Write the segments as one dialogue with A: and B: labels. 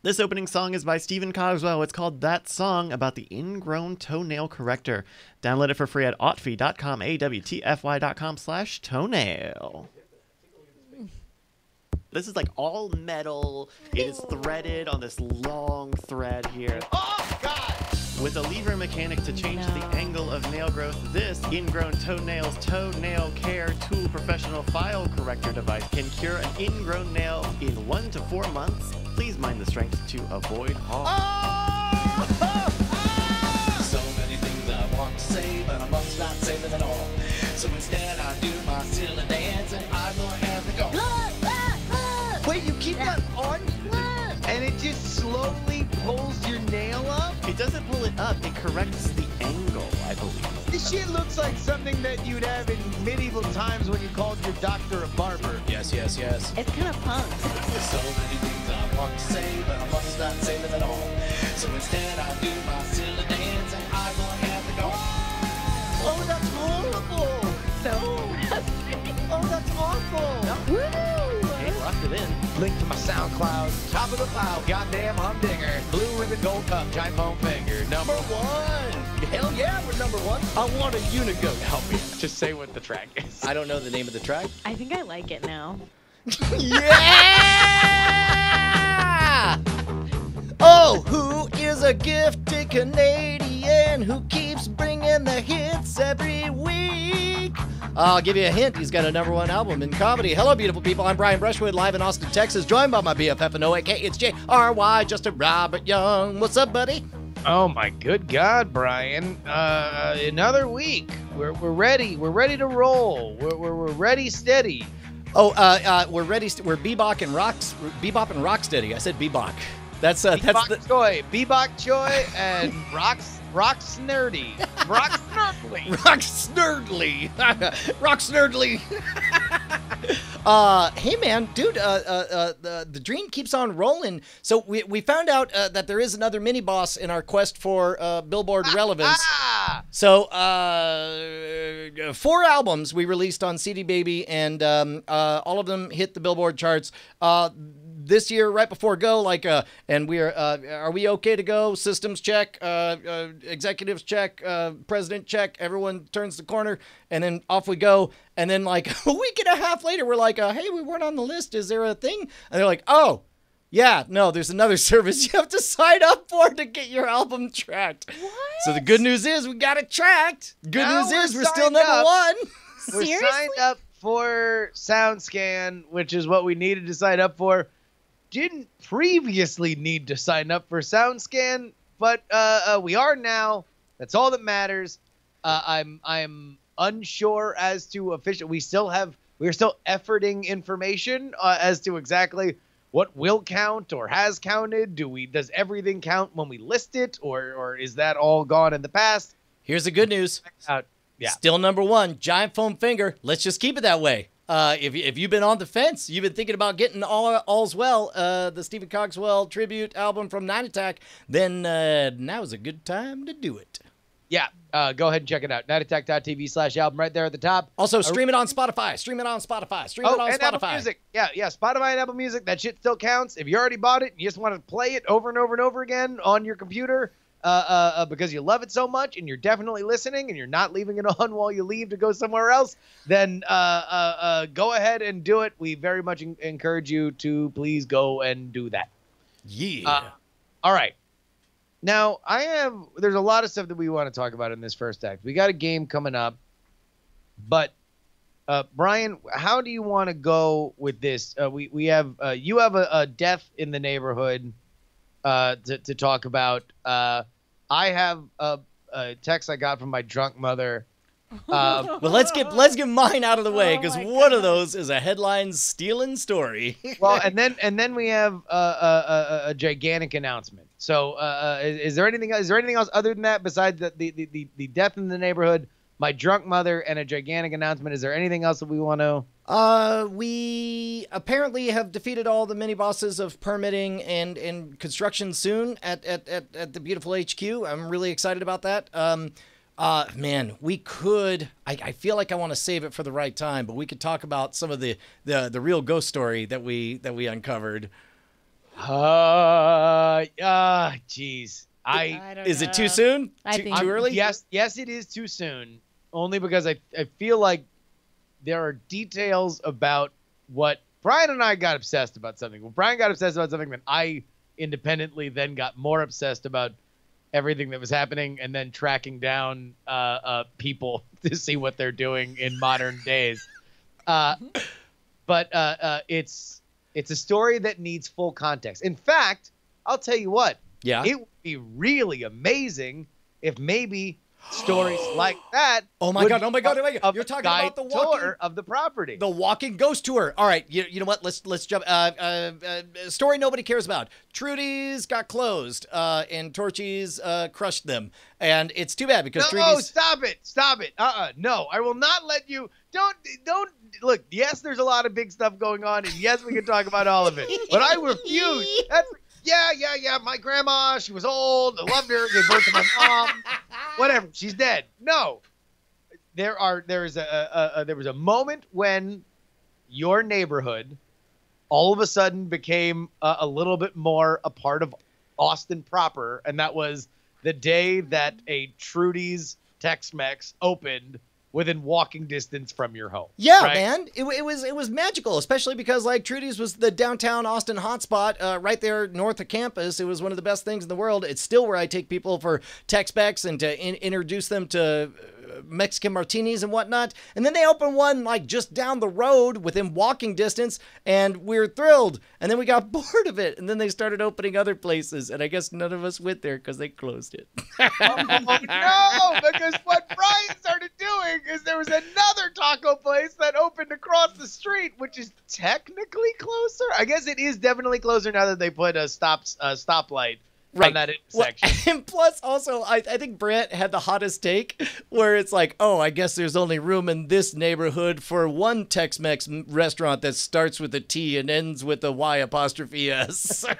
A: This opening song is by Stephen Cogswell. It's called That Song About the Ingrown Toenail Corrector. Download it for free at awtfy.com, awtfy.com/toenail. This is like all metal. It is threaded on this long thread here.
B: Oh, God!
A: With a lever mechanic to change the angle of nail growth, this Ingrown Toenails Toenail Care Tool Professional File Corrector device can cure an ingrown nail in 1 to 4 months. Please mind the strength to avoid harm.
B: So many things I want to say, but I must not say them at all. So instead I do my silly dance and I will have to go. Wait, you keep that on? And it just slowly pulls your nail up?
A: It doesn't pull it up, it corrects the angle, I believe.
B: This shit looks like something that you'd have in medieval times when you called your doctor a barber.
C: Yes, yes, yes.
D: It's kind of punk.
B: There's so many things I want to say, but I must not say them at all. So instead I do my silly dance and I will have to go. Oh, that's horrible.
D: So
B: Oh, that's awful.
D: Woo!
A: Okay, locked it in.
B: Link to my SoundCloud, top of the pile, goddamn humdinger, blue ribbon gold cup, giant foam finger, number one. Hell yeah, we're number one. I want a Unigo to help me just say what the track is.
C: I don't know the name of the track.
D: I think I like it now.
C: Yeah! Oh, who is a gifted Canadian who keeps bringing the hits every week? I'll give you a hint. He's got a #1 album in comedy. Hello, beautiful people. I'm Brian Brushwood, live in Austin, Texas, joined by my BFF and OAK. It's JRY, Justin Robert Young. What's up, buddy?
E: Oh my good God, Brian! Another week. We're ready. We're ready to roll. We're ready, steady.
C: Oh, we're ready. We're bebop and rocksteady. I said bebop. That's
E: Bebop Choi, Bebop Choi, and Rocks Nerdy, Rocks Nerdly.
C: Rock Snurdly. Rock Snurdly. Hey, man, dude, the dream keeps on rolling. So we found out that there is another mini-boss in our quest for Billboard relevance. So 4 albums we released on CD Baby, and all of them hit the Billboard charts. This year, right before go, and we are we okay to go? Systems check, executives check, president check. Everyone turns the corner, and then off we go. And then like a week and a half later, we're like, hey, we weren't on the list. Is there a thing? And they're like, oh, yeah, no, there's another service you have to sign up for to get your album tracked.
D: What?
C: So the good news is we got it tracked. Good
E: Now
C: news
E: we're
C: is we're still
E: signed
C: number
E: up.
C: 1.
E: We're
D: Seriously?
E: signed up for SoundScan, which is what we needed to sign up for. Didn't previously need to sign up for SoundScan, but we are now. That's all that matters. I'm unsure as to official. We're still efforting information as to exactly what will count or has counted. Does everything count when we list it, or is that all gone in the past?
C: Here's the good news.
E: Yeah.
C: Still number 1, giant foam finger. Let's just keep it that way. If you've been on the fence, you've been thinking about getting All's Well, the Stephen Cogswell tribute album from Night Attack, then now is a good time to do it.
E: Yeah, go ahead and check it out. nightattack.tv/album right there at the top.
C: Also, stream it on Spotify. Stream it on Spotify. Stream it on
E: and Apple
C: Spotify.
E: Music. Yeah, Spotify and Apple Music. That shit still counts. If you already bought it and you just want to play it over and over and over again on your computer because you love it so much and you're definitely listening and you're not leaving it on while you leave to go somewhere else, then go ahead and do it. We very much encourage you to please go and do that.
C: Yeah.
E: All right. Now, there's a lot of stuff that we want to talk about in this first act. We got a game coming up, but Brian, how do you want to go with this? We have you have a death in the neighborhood to talk about. I have a text I got from my drunk mother.
C: Well, let's get mine out of the way, because one of those is a headline stealing story.
E: Well, and then we have a gigantic announcement. So, is there anything else other than that besides the death in the neighborhood, my drunk mother, and a gigantic announcement? Is there anything else that we want to?
C: We apparently have defeated all the mini bosses of permitting and construction soon at the beautiful HQ. I'm really excited about that. Man, we could. I feel like I want to save it for the right time, but we could talk about some of the real ghost story that we uncovered.
E: Jeez.
D: I don't
C: Is
D: know.
C: it too soon?
D: I
C: Too-
D: think-
C: too early?
E: Yes, it is too soon. Only because I feel like there are details about what Brian and I got obsessed about something. Well, Brian got obsessed about something, then I independently then got more obsessed about everything that was happening, and then tracking down people to see what they're doing in modern days. But it's a story that needs full context. In fact, I'll tell you what.
C: Yeah.
E: It would be really amazing if maybe stories like that.
C: Oh my
E: would
C: God,
E: be
C: oh my God, oh my God.
E: of
C: You're
E: a
C: talking
E: guide
C: about the walking-
E: tour of the property.
C: The walking ghost tour. All right, you know what? Let's jump. Story nobody cares about. Trudy's got closed, and Torchy's crushed them, and it's too bad because
E: No,
C: Trudy's.
E: stop it. No, I will not let you. Don't look. Yes, there's a lot of big stuff going on, and yes, we can talk about all of it. But I refuse. Yeah. My grandma, she was old. I loved her. Gave birth to my mom. Whatever. She's dead. No. There was a moment when your neighborhood all of a sudden became a little bit more a part of Austin proper, and that was the day that a Trudy's Tex-Mex opened within walking distance from your home.
C: Yeah,
E: right?
C: man, it was magical, especially because like Trudy's was the downtown Austin hotspot, right there north of campus. It was one of the best things in the world. It's still where I take people for Tex-Mex and to introduce them to Mexican martinis and whatnot. And then they opened one like just down the road within walking distance, and we were thrilled. And then we got bored of it, and then they started opening other places, and I guess none of us went there because they closed it.
E: Oh, no, because what Brian started doing is there was another taco place that opened across the street, which is technically closer. I guess it is definitely closer now that they put a stoplight on that intersection.
C: Well, and plus, also, I think Brant had the hottest take where it's like, oh, I guess there's only room in this neighborhood for one Tex-Mex restaurant that starts with a T and ends with a Y''S.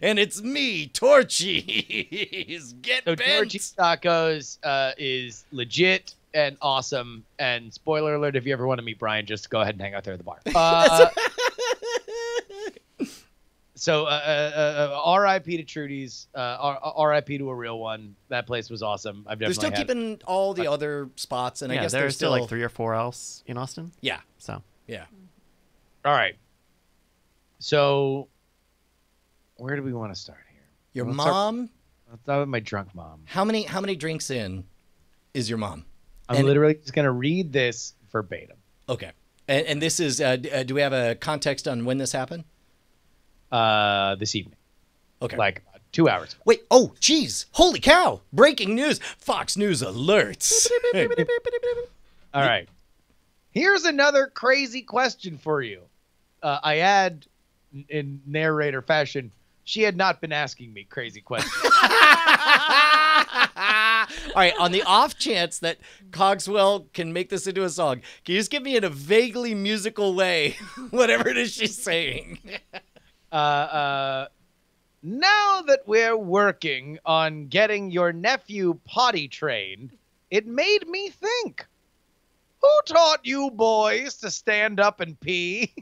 C: And it's me, Torchy's. Get
E: So
C: bent.
E: Torchy's Tacos is legit and awesome. And spoiler alert, if you ever want to meet Brian, just go ahead and hang out there at the bar. So R.I.P. to Trudy's, R.I.P. to a real one. That place was awesome. I've
C: They're
E: definitely
C: still keeping all the other spots, and I guess
A: there's still like 3 or 4 else in Austin.
C: Yeah,
A: So
C: yeah.
E: All right. So where do we want to start here?
C: Your
E: Let's start-
C: mom.
E: Let's start with my drunk mom.
C: How many drinks in is your mom?
E: I'm literally just gonna read this verbatim.
C: Okay, and this is. Do we have a context on when this happened?
E: This evening,
C: Okay.
E: like 2 hours.
C: Wait, oh, geez. Holy cow. Breaking news. Fox News alerts.
E: All right. Here's another crazy question for you. I add in narrator fashion, she had not been asking me crazy questions.
C: All right, on the off chance that Cogswell can make this into a song, can you just give me in a vaguely musical way whatever it is she's saying?
E: Now that we're working on getting your nephew potty trained, it made me think. Who taught you boys to stand up and pee?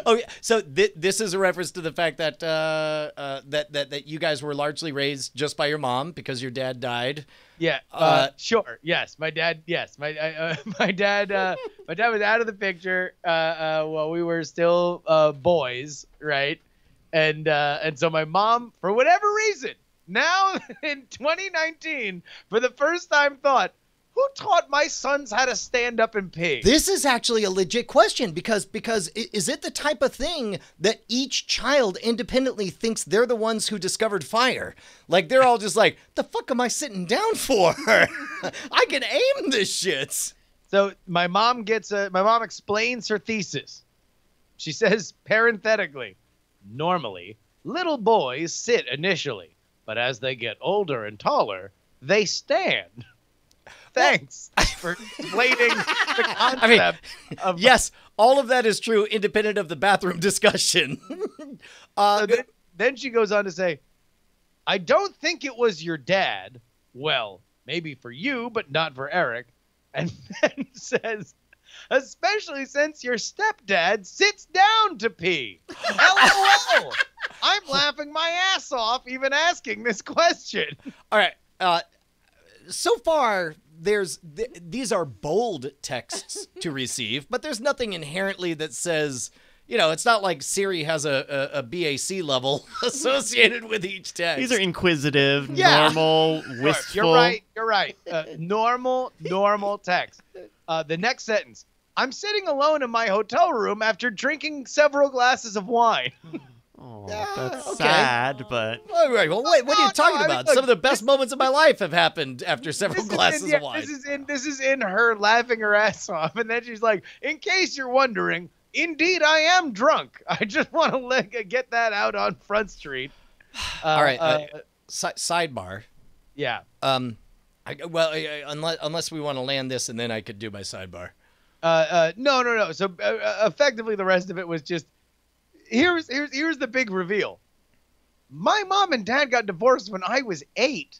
C: Oh, yeah. So this is a reference to the fact that that you guys were largely raised just by your mom because your dad died.
E: Yeah, sure. Yes, my dad. Yes, my dad. My dad was out of the picture while we were still boys, right? And so my mom, for whatever reason, now in 2019, for the first time, thought, who taught my sons how to stand up and pee?
C: This is actually a legit question because is it the type of thing that each child independently thinks they're the ones who discovered fire? Like they're all just like, the fuck am I sitting down for? I can aim this shit.
E: So my mom explains her thesis. She says parenthetically, normally little boys sit initially, but as they get older and taller, they stand. Thanks for explaining the concept of.
C: Yes, all of that is true, independent of the bathroom discussion.
E: Then she goes on to say, I don't think it was your dad. Well, maybe for you, but not for Eric. And then says, especially since your stepdad sits down to pee. LOL. I'm laughing laughing my ass off even asking this question.
C: All right. So far, these are bold texts to receive, but there's nothing inherently that says, it's not like Siri has a BAC level associated with each text.
A: These are inquisitive,
C: Yeah.
A: normal, wistful.
E: You're right. Normal text. The next sentence. I'm sitting alone in my hotel room after drinking several glasses of wine.
A: Oh,
C: Yeah,
A: that's
C: okay.
A: sad, but
C: All right. Well, wait. What are you
E: No,
C: talking
E: I mean,
C: about?
E: look,
C: Some of the best moments of my life have happened after several
E: This is
C: glasses
E: in- yeah,
C: of wine.
E: This is in her laughing her ass off, and then she's like, "In case you're wondering, indeed I am drunk. I just want to get that out on Front Street."
C: All right. Sidebar.
E: Yeah.
C: Unless we want to land this, and then I could do my sidebar.
E: No. So effectively, the rest of it was just here's the big reveal. My mom and dad got divorced when I was 8.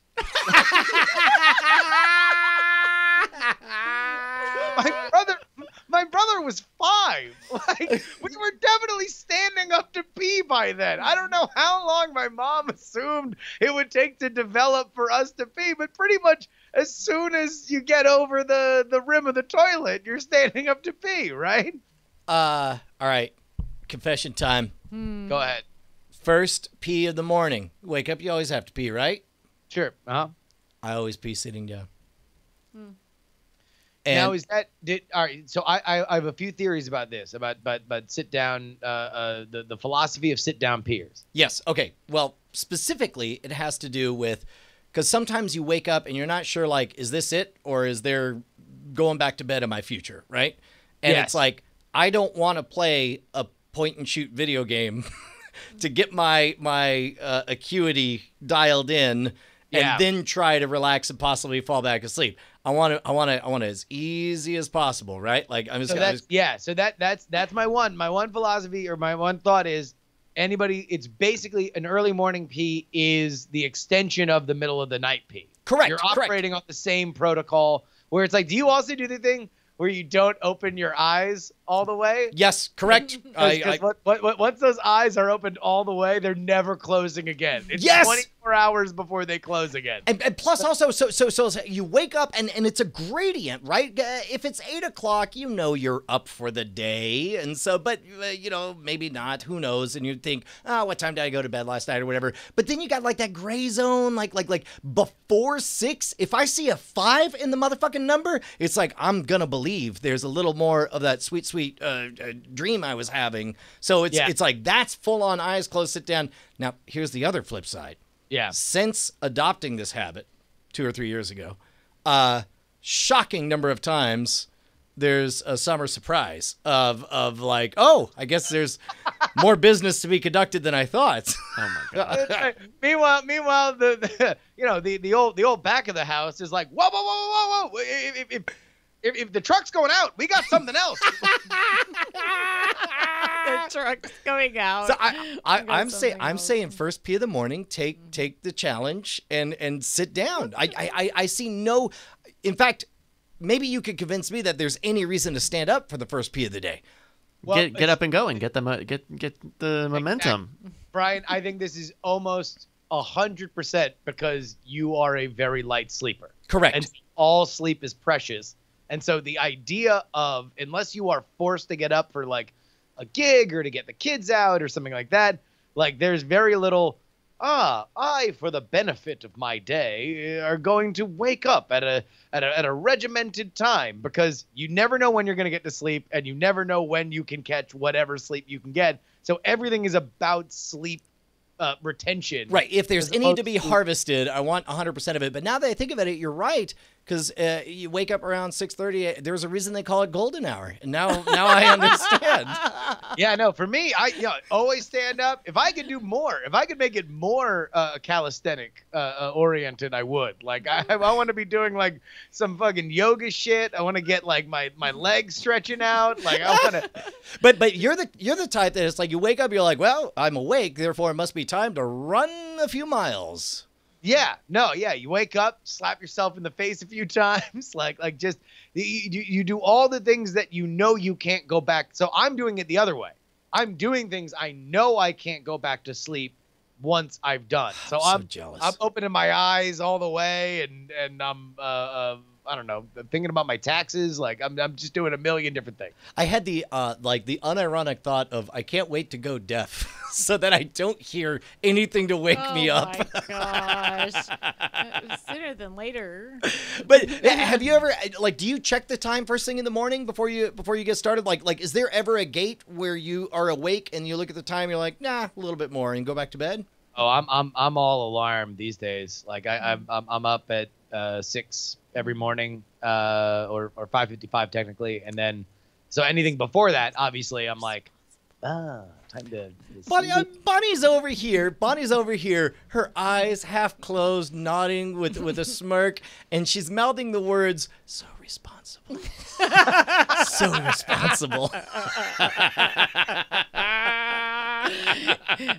E: My brother was 5. Like, we were definitely standing up to pee by then. I don't know how long my mom assumed it would take to develop for us to pee, but pretty much as soon as you get over the rim of the toilet, you're standing up to pee, right?
C: All right. Confession time.
E: Go ahead.
C: First pee of the morning. Wake up, you always have to pee, right?
E: Sure. Uh-huh.
C: I always pee sitting down.
E: Now
C: And
E: is that all right? So I have a few theories about this, about sit down, the philosophy of sit down peers.
C: yes, okay. Well, specifically, it has to do with because sometimes you wake up and you're not sure, like, is this it or is there going back to bed in my future, right? And
E: Yes.
C: it's like I don't want to play a point and shoot video game to get my acuity dialed in and
E: Yeah.
C: then try to relax and possibly fall back asleep. I want it as easy as possible, right? Like I'm just
E: So
C: gonna.
E: that's my one philosophy or my one thought is anybody. It's basically an early morning pee is the extension of the middle of the night pee.
C: Correct,
E: You're
C: correct.
E: operating on the same protocol where it's like, do you also do the thing where you don't open your eyes all the way?
C: Yes, correct.
E: Because once those eyes are opened all the way, they're never closing again. It's
C: Yes!
E: 24 hours before they close again.
C: And plus also, so you wake up and it's a gradient, right? If it's 8 o'clock, you're up for the day. And so, but maybe not, who knows? And you'd think, what time did I go to bed last night or whatever. But then you got like that gray zone, like before 6, if I see a 5 in the motherfucking number, it's like, I'm gonna believe there's a little more of that sweet dream I was having. So it's like, that's full on eyes closed, sit down. Now, here's the other flip side.
E: Yeah.
C: Since adopting this habit 2 or 3 years ago, shocking number of times there's a summer surprise of like, oh, I guess there's more business to be conducted than I thought.
A: oh my god.
E: Meanwhile, the old back of the house is like, whoa. If the truck's going out, we got something else.
D: The truck's going out.
C: So
D: We got
C: I'm
D: something else.
C: saying first pee of the morning, take the challenge and sit down. I see no, in fact, maybe you could convince me that there's any reason to stand up for the first pee of the day.
E: Well,
A: Get up and going. Get the momentum.
E: Brian, I think this is almost 100% because you are a very light sleeper.
C: Correct.
E: And all sleep is precious. And so the idea of, unless you are forced to get up for like a gig or to get the kids out or something like that, like there's very little, I, for the benefit of my day, are going to wake up at a regimented time because you never know when you're going to get to sleep and you never know when you can catch whatever sleep you can get. So everything is about sleep retention.
C: Right. If there's
E: as
C: any to be
E: opposed to-
C: harvested, I want 100% of it. But now that I think about it, you're right. Because you wake up around 6:30. There's a reason they call it golden hour. And now I understand.
E: Yeah, no, for me, I always stand up. If I could do more, if I could make it more calisthenic oriented, I would. Like, I want to be doing like some fucking yoga shit. I want to get like my legs stretching out. Like, I want to.
C: But you're the type that it's like you wake up, you're like, well, I'm awake, therefore it must be time to run a few miles.
E: Yeah, no, yeah. You wake up, slap yourself in the face a few times, like just you do all the things that you know you can't go back. So I'm doing it the other way. I'm doing things I know I can't go back to sleep, once I've done. So
C: I'm jealous.
E: I'm opening my eyes all the way, and I'm I don't know, thinking about my taxes. Like I'm just doing a million different things.
C: I had the the unironic thought of I can't wait to go deaf so that I don't hear anything to wake me up.
D: Oh my gosh. Sooner than later.
C: But have you ever do you check the time first thing in the morning before you get started? Like is there ever a gate where you are awake and you look at the time, you're like, nah, a little bit more, and go back to bed?
E: Oh, I'm all alarmed these days. Like I'm up at 6 every morning, or 5:55 technically, and then so anything before that, obviously, I'm like, time to.
C: Bonnie's over here. Bonnie's over here. Her eyes half closed, nodding with a smirk, and she's mouthing the words, "So responsible, so responsible."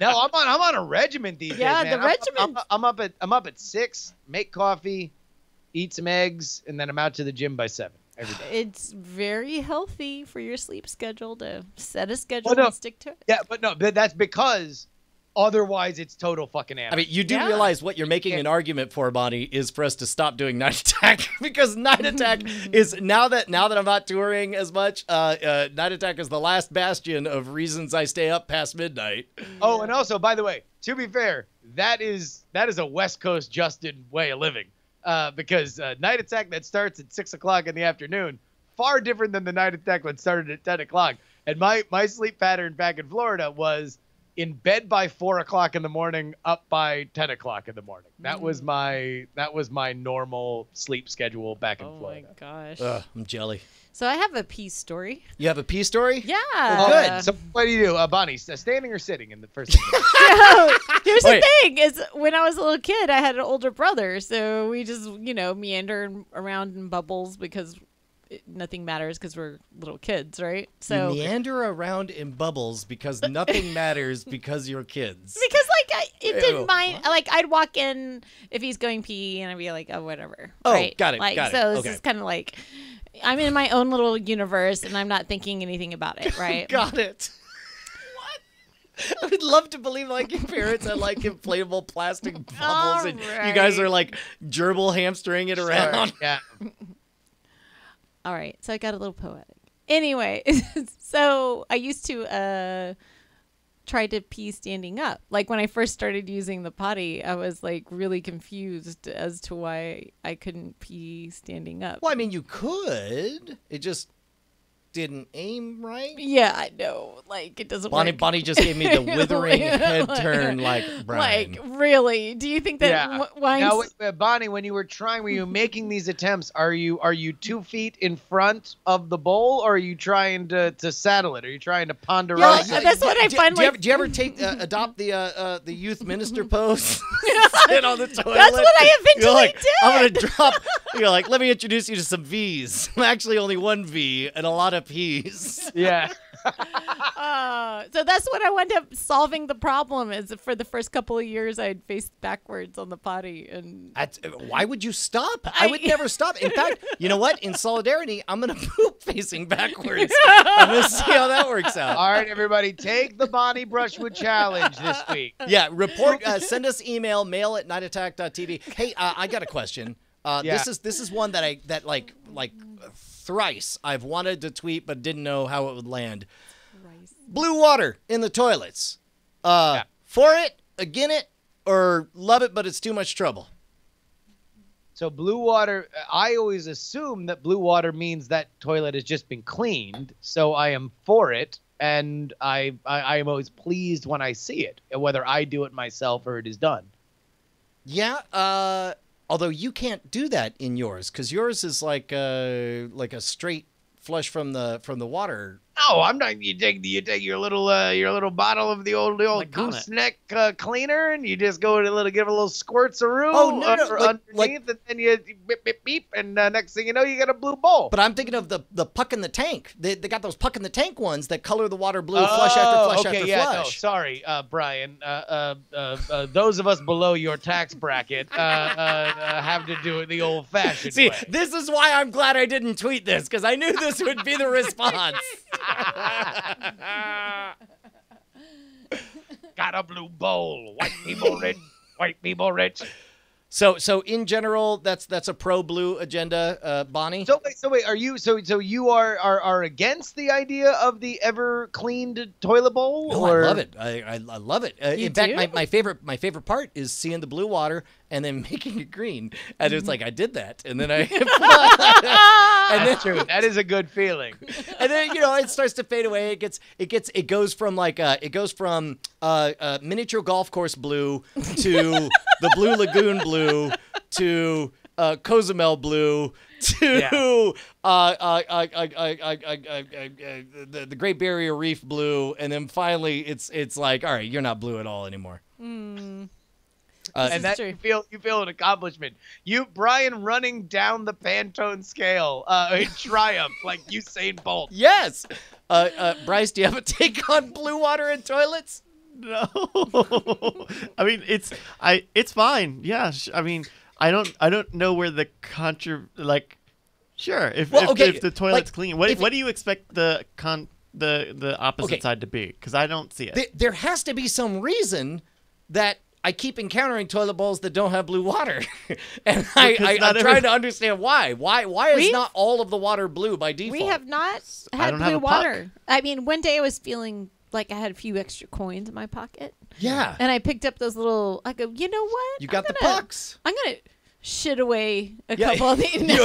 E: No, I'm on a regiment these days, man.
D: The regiment.
E: I'm up at 6, make coffee, eat some eggs, and then I'm out to the gym by 7 every day.
D: It's very healthy for your sleep schedule to set a schedule
E: Well, no.
D: and stick to it.
E: Yeah, but that's because otherwise it's total fucking anarchy.
C: I mean, you do realize what you're making an argument for, Bonnie, is for us to stop doing Night Attack because Night Attack is now that I'm not touring as much. Night Attack is the last bastion of reasons I stay up past midnight.
E: Oh, and also, by the way, to be fair, that is a West Coast Justin way of living. Because Night Attack that starts at 6 o'clock in the afternoon, far different than the Night Attack that started at 10 o'clock. And my sleep pattern back in Florida was in bed by 4 o'clock in the morning, up by 10 o'clock in the morning. That was my normal sleep schedule back in Florida.
D: Oh my gosh.
C: I'm jelly.
D: So I have a peace story.
C: You have a pee story?
D: Yeah.
C: Oh, good.
E: So what do you do, Bonnie? Standing or sitting in the first?
D: Here's
C: Wait.
D: the thing: is when I was a little kid, I had an older brother, so we just meander around in bubbles because nothing matters because we're little kids, right? So
C: You meander around in bubbles because nothing matters because you're kids.
D: because it
C: Ew.
D: didn't mind. Like I'd walk in if he's going pee, and I'd be like, oh, whatever.
C: Oh,
D: right?
C: got it,
D: Like
C: got it.
D: so, this
C: Okay.
D: is kind of like I'm in my own little universe, and I'm not thinking anything about it, right?
C: Got it. What? I would love to believe like your parents had like inflatable plastic bubbles and you guys are like gerbil hamstering it around.
E: Yeah.
D: All right, so I got a little poetic. Anyway, so I used to try to pee standing up. Like when I first started using the potty, I was like really confused as to why I couldn't pee standing up.
C: Well, I mean, you could. It just didn't aim right.
D: Yeah, I know. Like it doesn't work.
C: Bonnie just gave me the withering head turn like Brian.
D: Like really? Do you think that
E: Yeah.
D: why?
E: Now, Bonnie, when you were making these attempts, are you 2 feet in front of the bowl, or are you trying to saddle it? Are you trying to ponder
D: Yeah,
E: out?
D: that's what I find.
C: Do you ever take adopt the youth minister pose? Sit on the toilet.
D: That's what I eventually
C: You're like,
D: did.
C: I'm gonna drop. You're like, let me introduce you to some V's. Actually, only one V and a lot of P's.
E: Yeah.
D: So that's what I wound up solving the problem. Is for the first couple of years I'd faced backwards on the potty, and
C: Why would you stop? I would never stop. In fact, you know what? In solidarity, I'm gonna poop facing backwards. I'm gonna see how that works out.
E: All right, everybody, take the Bonnie Brushwood challenge this week.
C: Yeah, report. Send us email, mail@nightattack.tv. Hey, I got a question.
E: Yeah.
C: This is one that like thrice I've wanted to tweet but didn't know how it would land. Blue water in the toilets. For it, again it, or love it but it's too much trouble.
E: So blue water, I always assume that blue water means that toilet has just been cleaned. So I am for it, and I am always pleased when I see it, whether I do it myself or it is done.
C: Yeah. Although you can't do that in yours because yours is like a straight flush from the water.
E: No, I'm not. You take your little bottle of the old gooseneck cleaner, and you just go and give a little squirts of roux underneath, and then you beep beep beep, and next thing you know, you got a blue bowl.
C: But I'm thinking of the puck in the tank. They got those puck in the tank ones that color the water blue, flush after flush after
E: No,
C: flush.
E: sorry, Brian. Those of us below your tax bracket have to do it the old-fashioned
C: See,
E: way.
C: this is why I'm glad I didn't tweet this because I knew this would be the response.
E: got a blue bowl. White people rich. White people rich.
C: So in general, that's a pro blue agenda, Bonnie.
E: So wait, are you so you are against the idea of the ever cleaned toilet bowl?
C: No,
E: or?
C: I love it. I love it.
D: You
C: In fact,
D: do?
C: my favorite part is seeing the blue water and then making it green. And it's like I did that, and then I
E: That's true. That is a good feeling.
C: and then it starts to fade away. It goes from miniature golf course blue to the Blue Lagoon blue to Cozumel blue to the Great Barrier Reef blue, and then finally it's like, all right, you're not blue at all anymore.
E: And
D: This
E: that
D: is
E: you feel an accomplishment. Brian, running down the Pantone scale in triumph like Usain Bolt.
C: Yes. Bryce, do you have a take on blue water in toilets?
A: No. I mean, it's fine. Yeah. I mean, I don't know where the sure. If the toilet's clean, what do you expect the opposite side to be? Because I don't see it.
C: There has to be some reason that I keep encountering toilet bowls that don't have blue water, and I'm trying to understand why. Why is not all of the water blue by default?
D: We have not
A: I
D: had
A: don't have
D: blue
A: a puck.
D: water. I mean, one day I was feeling like I had a few extra coins in my pocket.
C: Yeah.
D: And I picked up those little. I go, you know what?
C: You got the pucks.
D: I'm gonna shit away a couple of these.
C: Man,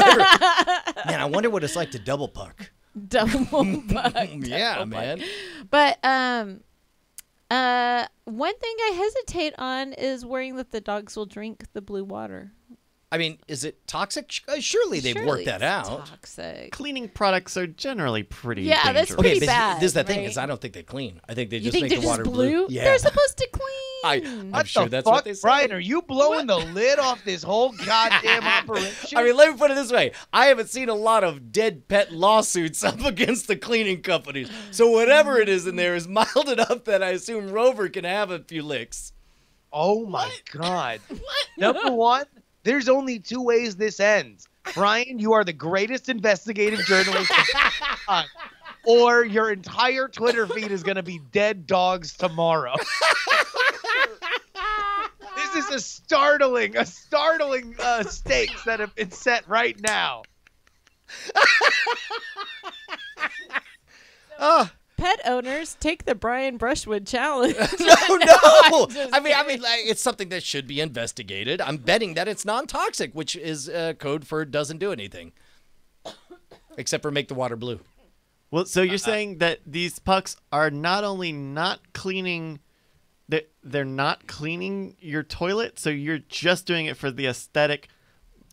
C: I wonder what it's like to double puck.
D: Double puck.
C: Yeah, man.
D: But one thing I hesitate on is worrying that the dogs will drink the blue water.
C: I mean, is it toxic? Surely they've worked that
D: it's
C: out.
D: Toxic.
A: Cleaning products are generally pretty
D: Yeah, that's
A: dangerous.
D: pretty
C: Okay,
D: bad,
C: this is the thing
D: right?
C: is I don't think they clean. I think they
D: You
C: just
D: think
C: make
D: they're
C: the water
D: just blue?
C: Yeah.
D: They're supposed to clean.
C: I'm
E: What
C: sure
E: the
C: that's
E: fuck,
C: what they say.
E: Brian, are you blowing the lid off this whole goddamn operation?
C: I mean, let me put it this way. I haven't seen a lot of dead pet lawsuits up against the cleaning companies. So whatever it is in there is mild enough that I assume Rover can have a few licks.
E: Oh my God. Number one, there's only two ways this ends. Brian, you are the greatest investigative journalist. Or your entire Twitter feed is going to be dead dogs tomorrow. This is a startling stakes that have been set right now.
D: Pet owners, take the Brian Brushwood challenge.
C: No.
D: just
C: I mean, like, it's something that should be investigated. I'm betting that it's non-toxic, which is code for doesn't do anything, except for make the water blue.
A: Well, so you're saying that these pucks are not only not cleaning, they're not cleaning your toilet, so you're just doing it for the aesthetic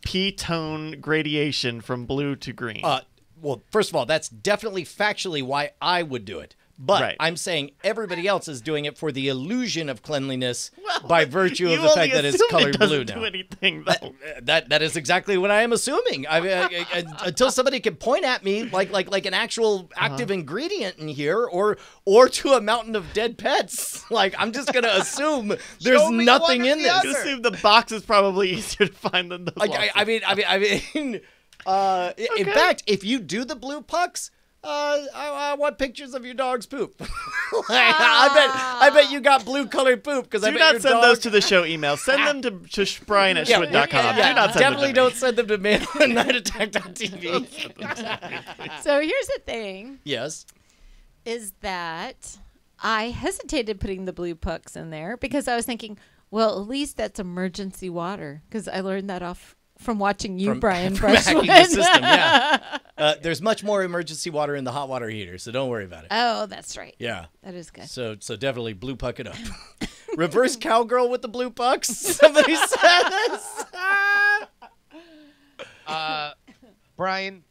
A: P-tone gradation from blue to green.
C: Well, first of all, that's definitely factually why I would do it. But
A: Right.
C: I'm saying everybody else is doing it for the illusion of cleanliness by virtue of the fact that it's colored blue now.
A: Do anything, though.
C: That is exactly what I am assuming. Until somebody can point at me like an actual active ingredient in here, or to a mountain of dead pets. Like I'm just gonna assume there's
E: Show me
C: nothing
E: one or
C: in
E: the
C: this.
A: I could assume the box is probably easier to find than the
C: I mean, in fact, if you do the blue pucks, I want pictures of your dog's poop. I bet you got blue colored poop because I
A: Do
C: bet
A: not
C: your
A: send
C: dog...
A: those to the show email. Send them to Brian at Schwid.com. Do not send
C: definitely
A: them to
C: don't
A: me.
C: send them to man@nightattack.tv.
D: So here's the thing,
C: Yes.
D: is that I hesitated putting the blue pucks in there because I was thinking, well, at least that's emergency water, because I learned that off from watching you, Brian
C: from hacking the
D: Brushwood.
C: system, yeah. There's much more emergency water in the hot water heater, so don't worry about it.
D: Oh, that's right.
C: Yeah.
D: That is good.
C: So definitely blue puck it up. Reverse cowgirl with the blue pucks. Somebody says.
E: Brian,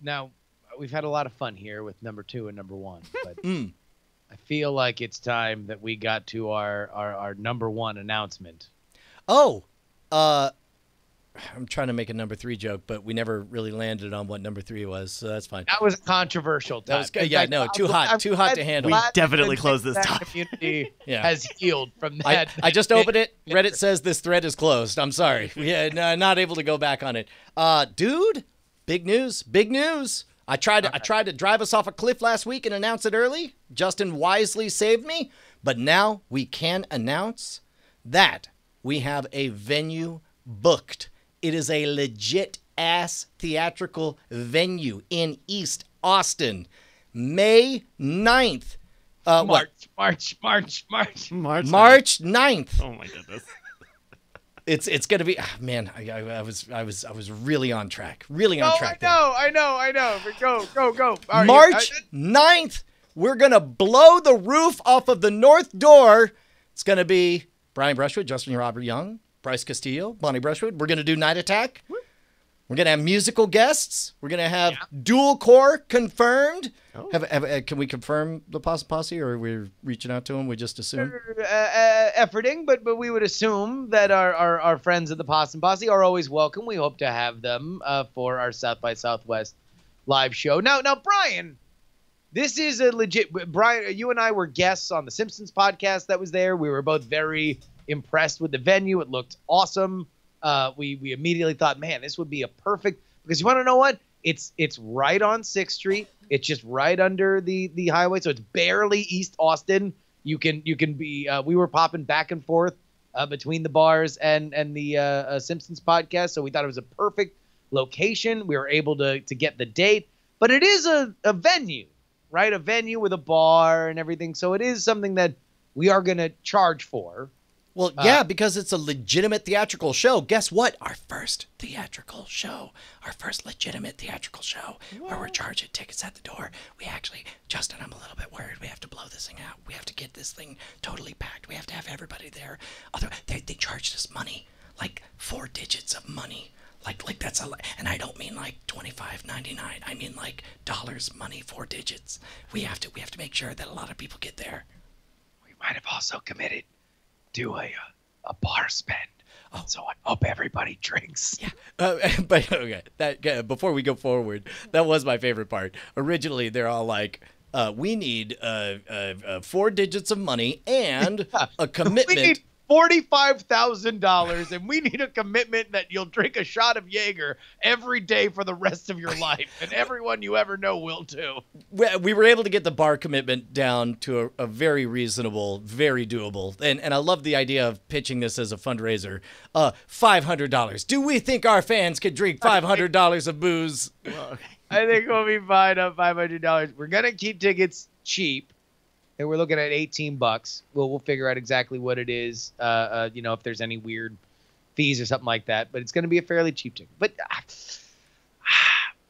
E: now we've had a lot of fun here with number 2 and number 1, but I feel like it's time that we got to our number 1 announcement.
C: Oh, I'm trying to make a number 3 joke, but we never really landed on what number 3 was, so that's fine.
E: That was controversial.
C: That was
E: time.
C: good. Yeah, no, too hot to handle.
A: We
E: glad
A: definitely
E: that
A: closed this
E: that
A: topic.
E: community
C: Yeah.
E: has healed from that.
C: I just opened it. Reddit says this thread is closed. I'm sorry. Not able to go back on it. Dude, big news. I tried to drive us off a cliff last week and announce it early. Justin wisely saved me. But now we can announce that we have a venue booked. It is a legit ass theatrical venue in East Austin. May 9th.
E: March
C: 9th.
A: Oh my goodness.
C: It's gonna be man. I was really on track. Really on track.
E: I know. But go. All right,
C: March 9th, we're gonna blow the roof off of the north door. It's gonna be Brian Brushwood, Justin Robert Young, Bryce Castillo, Bonnie Brushwood. We're gonna do Night Attack. We're gonna have musical guests. We're gonna have dual core confirmed.
A: Oh.
C: Can we confirm the Possum Posse, or are we reaching out to them? We just assume.
E: Efforting, but we would assume that our friends at the Possum Posse are always welcome. We hope to have them for our South by Southwest live show. Now, Brian, this is a legit. Brian, you and I were guests on the Simpsons podcast that was there. We were both very impressed with the venue. It looked awesome. We immediately thought, man, this would be a perfect, because you want to know what? It's right on 6th Street. It's just right under the highway, so it's barely East Austin. You can be. We were popping back and forth between the bars and the Simpsons podcast, so we thought it was a perfect location. We were able to get the date, but it is a venue, right? A venue with a bar and everything. So it is something that we are going to charge for.
C: Well, yeah, because it's a legitimate theatrical show. Guess what? Our first theatrical show. Our first legitimate theatrical show where we're charging tickets at the door. We actually, Justin, I'm a little bit worried. We have to blow this thing out. We have to get this thing totally packed. We have to have everybody there. Otherwise, they charged us money, like 4 digits of money. Like that's a lot. And I don't mean like $25.99. I mean like dollars, money, 4 digits. We have to make sure that a lot of people get there.
E: We might have also committed to a bar spend. Oh. So I hope everybody drinks.
C: Yeah. But okay, that before we go forward, that was my favorite part. Originally, they're all like, we need 4 digits of money and a commitment.
E: We need $45,000, and we need a commitment that you'll drink a shot of Jaeger every day for the rest of your life, and everyone you ever know will too.
C: We were able to get the bar commitment down to a very reasonable, very doable, and I love the idea of pitching this as a fundraiser. $500. Do we think our fans could drink $500 of booze?
A: Well, okay.
E: I think we'll be fine on $500. We're gonna keep tickets cheap. And we're looking at $18. We'll figure out exactly what it is. If there's any weird fees or something like that. But it's going to be a fairly cheap ticket. But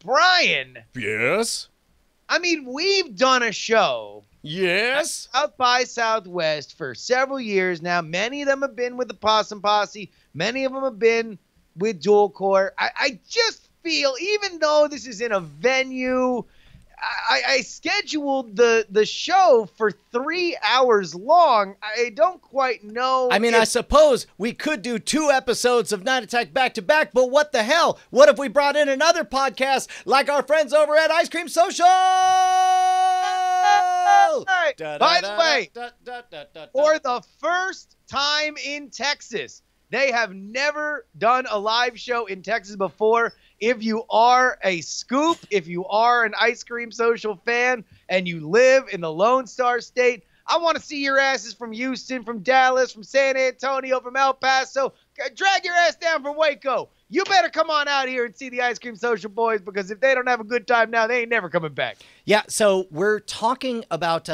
E: Brian.
C: Yes.
E: I mean, we've done a show.
C: Yes.
E: South by Southwest for several years now. Many of them have been with the Possum Posse. Many of them have been with Dual Core. I just feel, even though this is in a venue, I scheduled the show for 3 hours long. I don't quite know.
C: I mean, I suppose we could do 2 episodes of Night Attack back to back, but what the hell? What if we brought in another podcast like our friends over at Ice Cream Social?
E: By the way, for the first time in Texas, they have never done a live show in Texas before. If you are a Scoop, if you are an Ice Cream Social fan, and you live in the Lone Star State, I want to see your asses from Houston, from Dallas, from San Antonio, from El Paso. Drag your ass down from Waco. You better come on out here and see the Ice Cream Social boys, because if they don't have a good time now, they ain't never coming back.
C: Yeah, so we're talking about,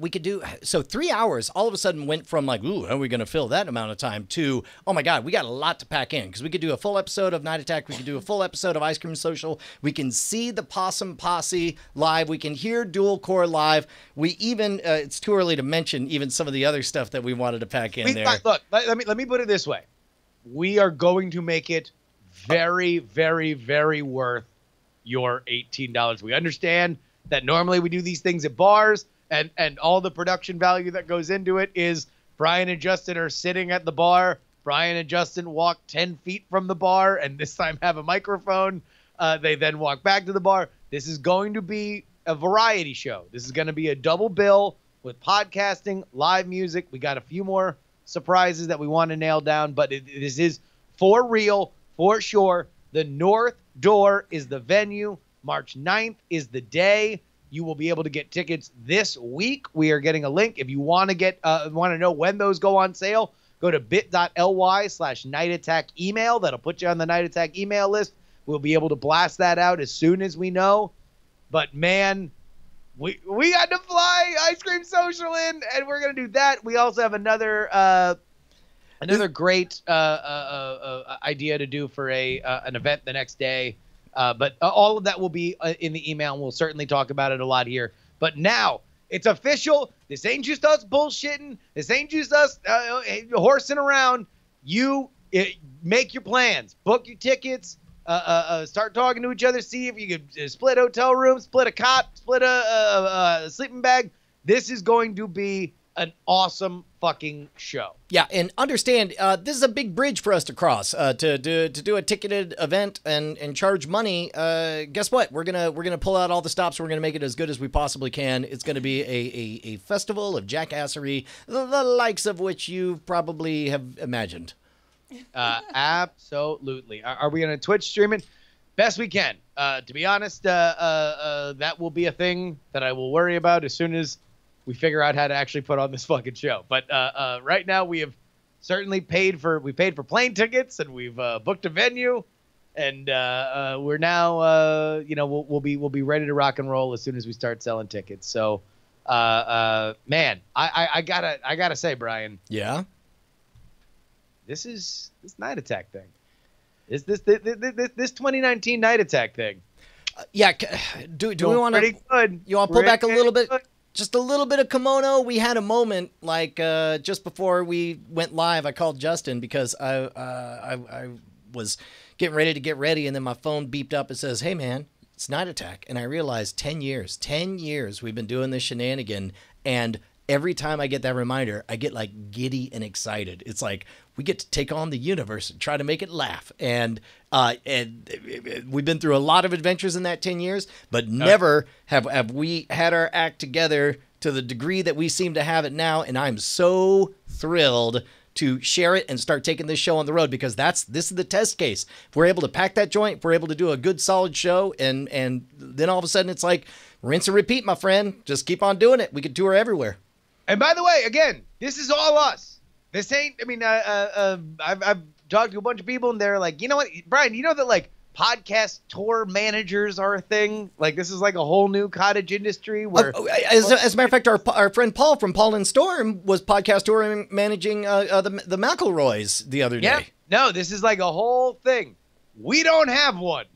C: we could do, so 3 hours all of a sudden went from like, ooh, how are we going to fill that amount of time, to, oh my God, we got a lot to pack in, because we could do a full episode of Night Attack, we could do a full episode of Ice Cream Social, we can see the Possum Posse live, we can hear Dual Core live, we even, it's too early to mention even some of the other stuff that we wanted to pack in there.
E: Look, let me put it this way. We are going to make it very, very, very worth your $18. We understand that normally we do these things at bars, and all the production value that goes into it is Brian and Justin are sitting at the bar. Brian and Justin walk 10 feet from the bar and this time have a microphone. They then walk back to the bar. This is going to be a variety show. This is going to be a double bill with podcasting, live music. We got a few more surprises that we want to nail down, but this is for real, for sure. The North Door is the venue. March 9th is the day. You will be able to get tickets this week. We are getting a link. If you want to know when those go on sale, go to bit.ly/Night Attack email. That'll put you on the Night Attack email list. We'll be able to blast that out as soon as we know. But man, we got to fly Ice Cream Social in, and we're gonna do that. We also have another great idea to do for an event the next day. But all of that will be in the email, and we'll certainly talk about it a lot here. But now it's official. This ain't just us bullshitting. This ain't just us horsing around. Make your plans. Book your tickets. Start talking to each other. See if you could split hotel rooms, split a cot, split a sleeping bag. This is going to be an awesome fucking show.
C: Yeah, and understand, this is a big bridge for us to cross. To do a ticketed event and charge money. Guess what? We're gonna pull out all the stops. We're gonna make it as good as we possibly can. It's gonna be a festival of jackassery, the likes of which you probably have imagined.
E: Absolutely. Are we gonna Twitch stream it? Best we can. To be honest, that will be a thing that I will worry about as soon as we figure out how to actually put on this fucking show. But right now we have certainly paid for plane tickets, and we've booked a venue, and we're now we'll be ready to rock and roll as soon as we start selling tickets. So man, I gotta say, Brian.
C: Yeah.
E: This Night Attack thing. This 2019 Night Attack thing.
C: Yeah. Do we want to?
E: Pretty good.
C: You want to pull back a little bit?
E: Good.
C: Just a little bit of kimono. We had a moment like just before we went live. I called Justin because I was getting ready to get ready, and then my phone beeped up. It says, "Hey man, it's Night Attack," and I realized 10 years we've been doing this shenanigan, and every time I get that reminder, I get like giddy and excited. It's like we get to take on the universe and try to make it laugh. And we've been through a lot of adventures in that 10 years, but never have we had our act together to the degree that we seem to have it now. And I'm so thrilled to share it and start taking this show on the road, because this is the test case. If we're able to pack that joint, if we're able to do a good solid show, and then all of a sudden it's like rinse and repeat, my friend. Just keep on doing it. We could tour everywhere.
E: And by the way, again, this is all us. This ain't, I mean, I've talked to a bunch of people, and they're like, you know what, Brian, you know that like podcast tour managers are a thing? Like this is like a whole new cottage industry where...
C: As a matter of fact, our friend Paul from Paul and Storm was podcast touring managing the McElroys the other day.
E: Yeah, no, this is like a whole thing. We don't have one.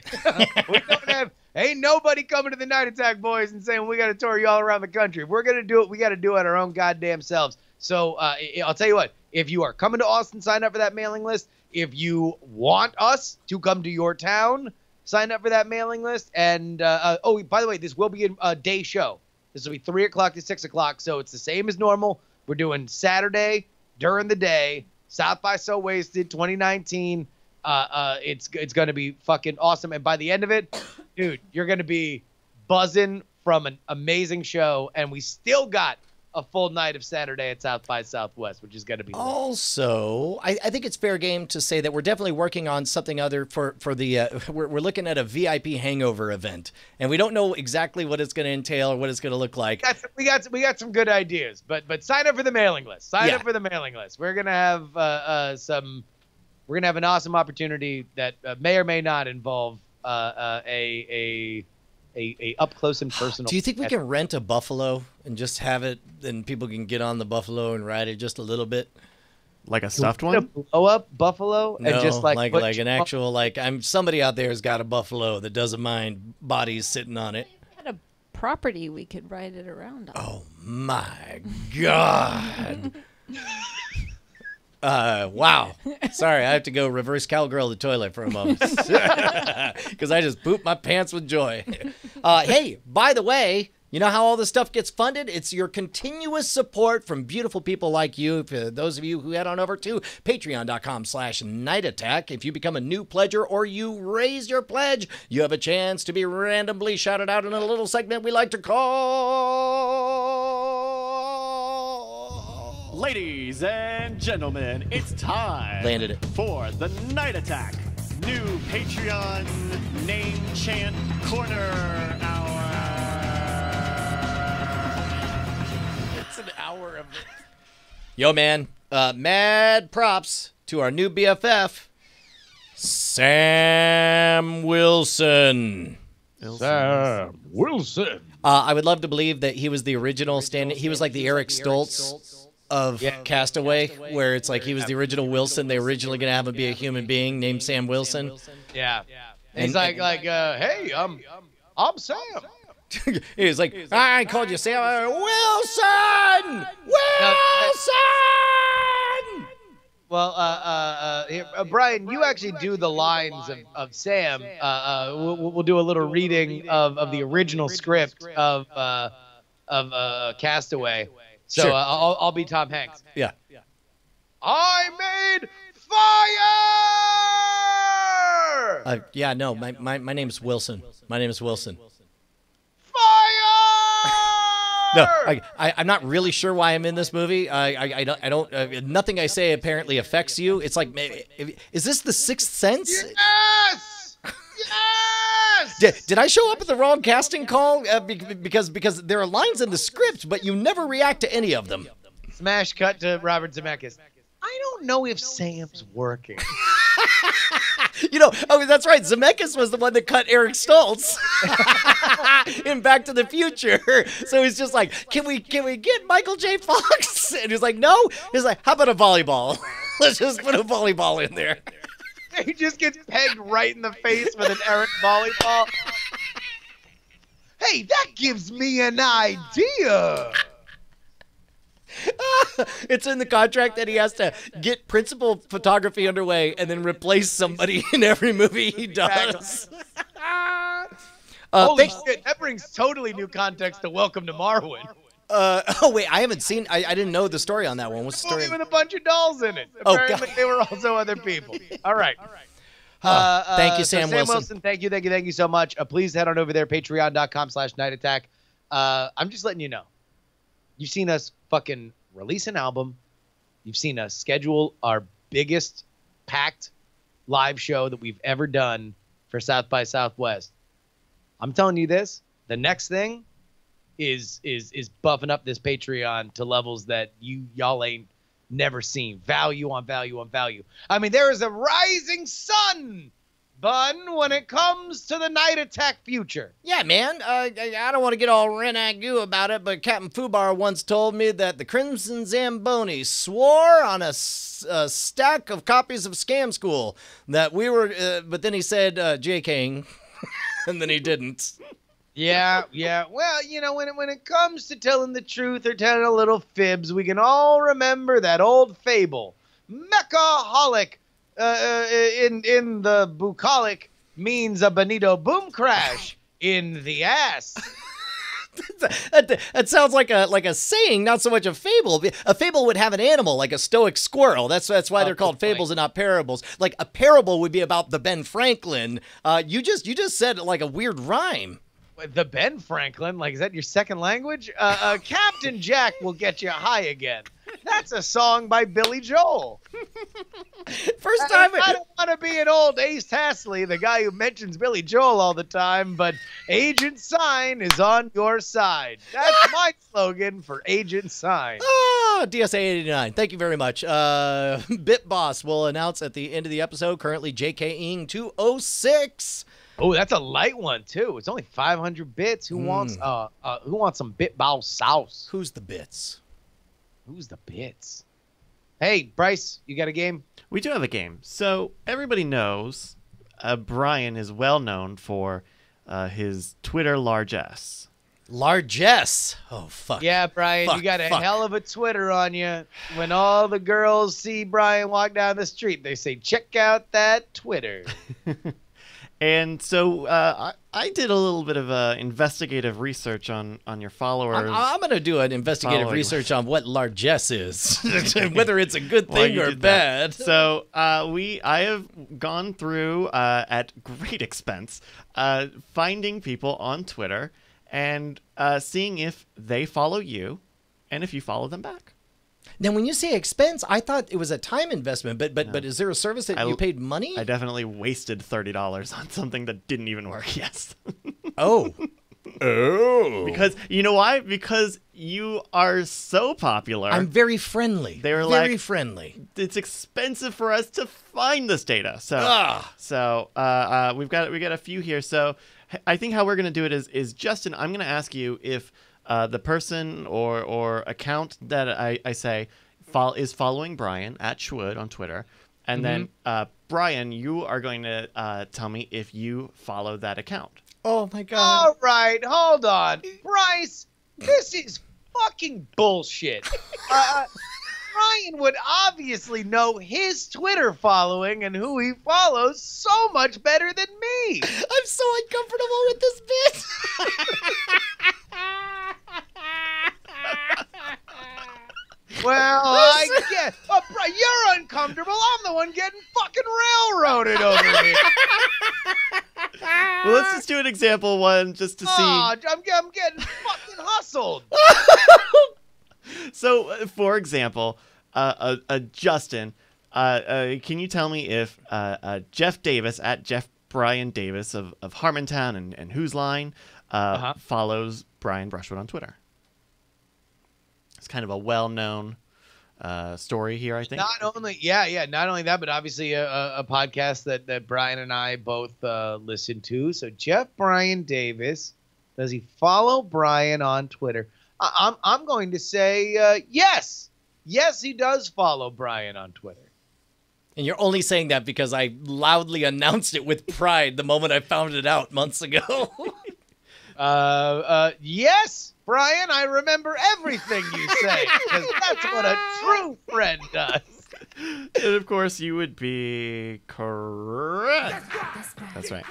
E: We don't have... Ain't nobody coming to the Night Attack boys and saying we got to tour you all around the country. If we're going to do it, we got to do it our own goddamn selves. So I'll tell you what, if you are coming to Austin, sign up for that mailing list. If you want us to come to your town, sign up for that mailing list. And, oh, by the way, this will be a day show. This will be 3 o'clock to 6 o'clock. So it's the same as normal. We're doing Saturday during the day, South by So Wasted 2019. It's going to be fucking awesome. And by the end of it, dude, you're going to be buzzing from an amazing show. And we still got a full night of Saturday at South by Southwest, which is going to be
C: also, I think it's fair game to say that we're definitely working on something other for the, we're looking at a VIP hangover event, and we don't know exactly what it's going to entail or what it's going to look like.
E: We got some good ideas, but sign up for the mailing list. Sign up for the mailing list. We're going to have we're going to have an awesome opportunity that may or may not involve a up close and personal.
C: Do you think we can rent a buffalo and just have it, and people can get on the buffalo and ride it just a little bit?
A: Like a stuffed one?
E: Blow up buffalo
C: No,
E: and just like
C: an actual, like, somebody out there has got a buffalo that doesn't mind bodies sitting on it.
D: We had a property we could ride it around on.
C: Oh my God. Wow. Sorry, I have to go reverse cowgirl the toilet for a moment because I just pooped my pants with joy. Hey, by the way, you know how all this stuff gets funded? It's your continuous support from beautiful people like you. For those of you who head on over to patreon.com/Night Attack. If you become a new pledger or you raise your pledge, you have a chance to be randomly shouted out in a little segment we like to call...
A: Ladies and gentlemen, it's time
C: Landed it.
A: for the Night Attack new Patreon name chant corner hour.
C: Yo, man, mad props to our new BFF, Sam Wilson.
E: Sam Wilson.
C: I would love to believe that he was the original he was like the Eric Stoltz of Castaway, where it's like he was the original Wilson. They were originally going to have him be a human being named Sam Wilson.
E: Yeah. And he's like, hey, I'm Sam.
C: He was like, I called you Sam Wilson. Wilson.
E: Well, here, Brian, you actually do the lines of Sam. We'll do a little reading of the original script of Castaway. So
C: Sure.
E: I'll be Tom Hanks.
C: Yeah.
E: I made fire.
C: Yeah, no, my name's Wilson. My name is Wilson.
E: Fire.
C: No, I'm not really sure why I'm in this movie. I don't. Nothing I say apparently affects you. It's like, is this The Sixth Sense?
E: Yes. Yes.
C: Did I show up at the wrong casting call? Because there are lines in the script, but you never react to any of them.
E: Smash cut to Robert Zemeckis. I don't know if Sam's working.
C: That's right. Zemeckis was the one that cut Eric Stoltz in Back to the Future. So he's just like, can we get Michael J. Fox? And he's like, no. He's like, how about a volleyball? Let's just put a volleyball in there.
E: He just gets pegged right in the face with an errant volleyball. Hey, that gives me an idea.
C: It's in the contract that he has to get principal photography underway and then replace somebody in every movie he does.
E: Holy shit, that brings totally new context to Welcome to Marwen.
C: Wait, I haven't seen. I didn't know the story on that one. What's the story?
E: Movie with a bunch of dolls in it.
C: Oh,
E: Apparently, they were also other people. All right.
C: Thank you, Sam
E: Sam
C: Wilson.
E: Wilson. Thank you so much. Please head on over there, patreon.com/Night Attack. I'm just letting you know. You've seen us fucking release an album. You've seen us schedule our biggest packed live show that we've ever done for South by Southwest. I'm telling you this. The next thing is buffing up this Patreon to levels that y'all ain't never seen. Value on value on value. I mean, there is a rising sun, Bun, when it comes to the Night Attack future.
C: Yeah, man. I don't want to get all renagoo about it, but Captain Fubar once told me that the Crimson Zamboni swore on a stack of copies of Scam School that we were, but then he said JKing, and then he didn't.
E: Yeah. Well, when it comes to telling the truth or telling a little fibs, we can all remember that old fable. Mechaholic in the bucolic means a Bonito boom crash in the ass.
C: That sounds like a saying, not so much a fable. A fable would have an animal, like a stoic squirrel. That's why they're called fables and not parables. Like a parable would be about the Ben Franklin. You just said like a weird rhyme.
E: The Ben Franklin, like, is that your second language? Captain Jack will get you high again. That's a song by Billy Joel.
C: First time.
E: I don't want to be an old Ace Hasley, the guy who mentions Billy Joel all the time, but Agent Sign is on your side. That's my slogan for Agent Sign.
C: Oh, DSA 89. Thank you very much. Bit Boss will announce at the end of the episode, currently JKing 206.
E: Oh, that's a light one too. It's only 500 bits. Who wants some bit ball sauce?
C: Who's the bits?
E: Who's the bits? Hey, Bryce, you got a game?
A: We do have a game. So everybody knows Brian is well known for his Twitter largesse.
C: Largesse. Oh, fuck.
E: Yeah, Brian, you got a hell of a Twitter on you. When all the girls see Brian walk down the street, they say, check out that Twitter.
A: And so I did a little bit of investigative research on your followers.
C: I'm going to do an investigative research on what largesse is, whether it's a good thing or bad.
A: So I have gone through at great expense finding people on Twitter and seeing if they follow you and if you follow them back.
C: Now, when you say expense, I thought it was a time investment, but is there a service that you paid money?
A: I definitely wasted $30 on something that didn't even work. Yes.
C: Oh.
A: Because you know why? Because you are so popular.
C: I'm very friendly.
A: They were
C: very
A: like,
C: friendly.
A: It's expensive for us to find this data. So, we got a few here. So, I think how we're gonna do it is Justin. I'm gonna ask you if the person or account that I say is following Brian at Schwood on Twitter, and then Brian, you are going to tell me if you follow that account.
C: Oh my God!
E: All right, hold on, Bryce. This is fucking bullshit. Brian would obviously know his Twitter following and who he follows so much better than me.
C: I'm so uncomfortable with this bit.
E: Well, I guess. Oh, Brian, you're uncomfortable. I'm the one getting fucking railroaded over here.
A: Well, let's just do an example one just to see.
E: Oh, I'm getting fucking hustled.
A: So, for example, Justin, can you tell me if Jeff Davis at Jeff Brian Davis of Harmontown and Whose Line follows Brian Brushwood on Twitter? It's kind of a well-known story here, I think.
E: Not only that, but obviously a podcast that Brian and I both listen to. So Jeff Brian Davis, does he follow Brian on Twitter? I'm going to say yes. Yes, he does follow Brian on Twitter.
C: And you're only saying that because I loudly announced it with pride the moment I found it out months ago.
E: Yes, Brian, I remember everything you say, because that's what a true friend does.
A: And of course, you would be correct. That's right.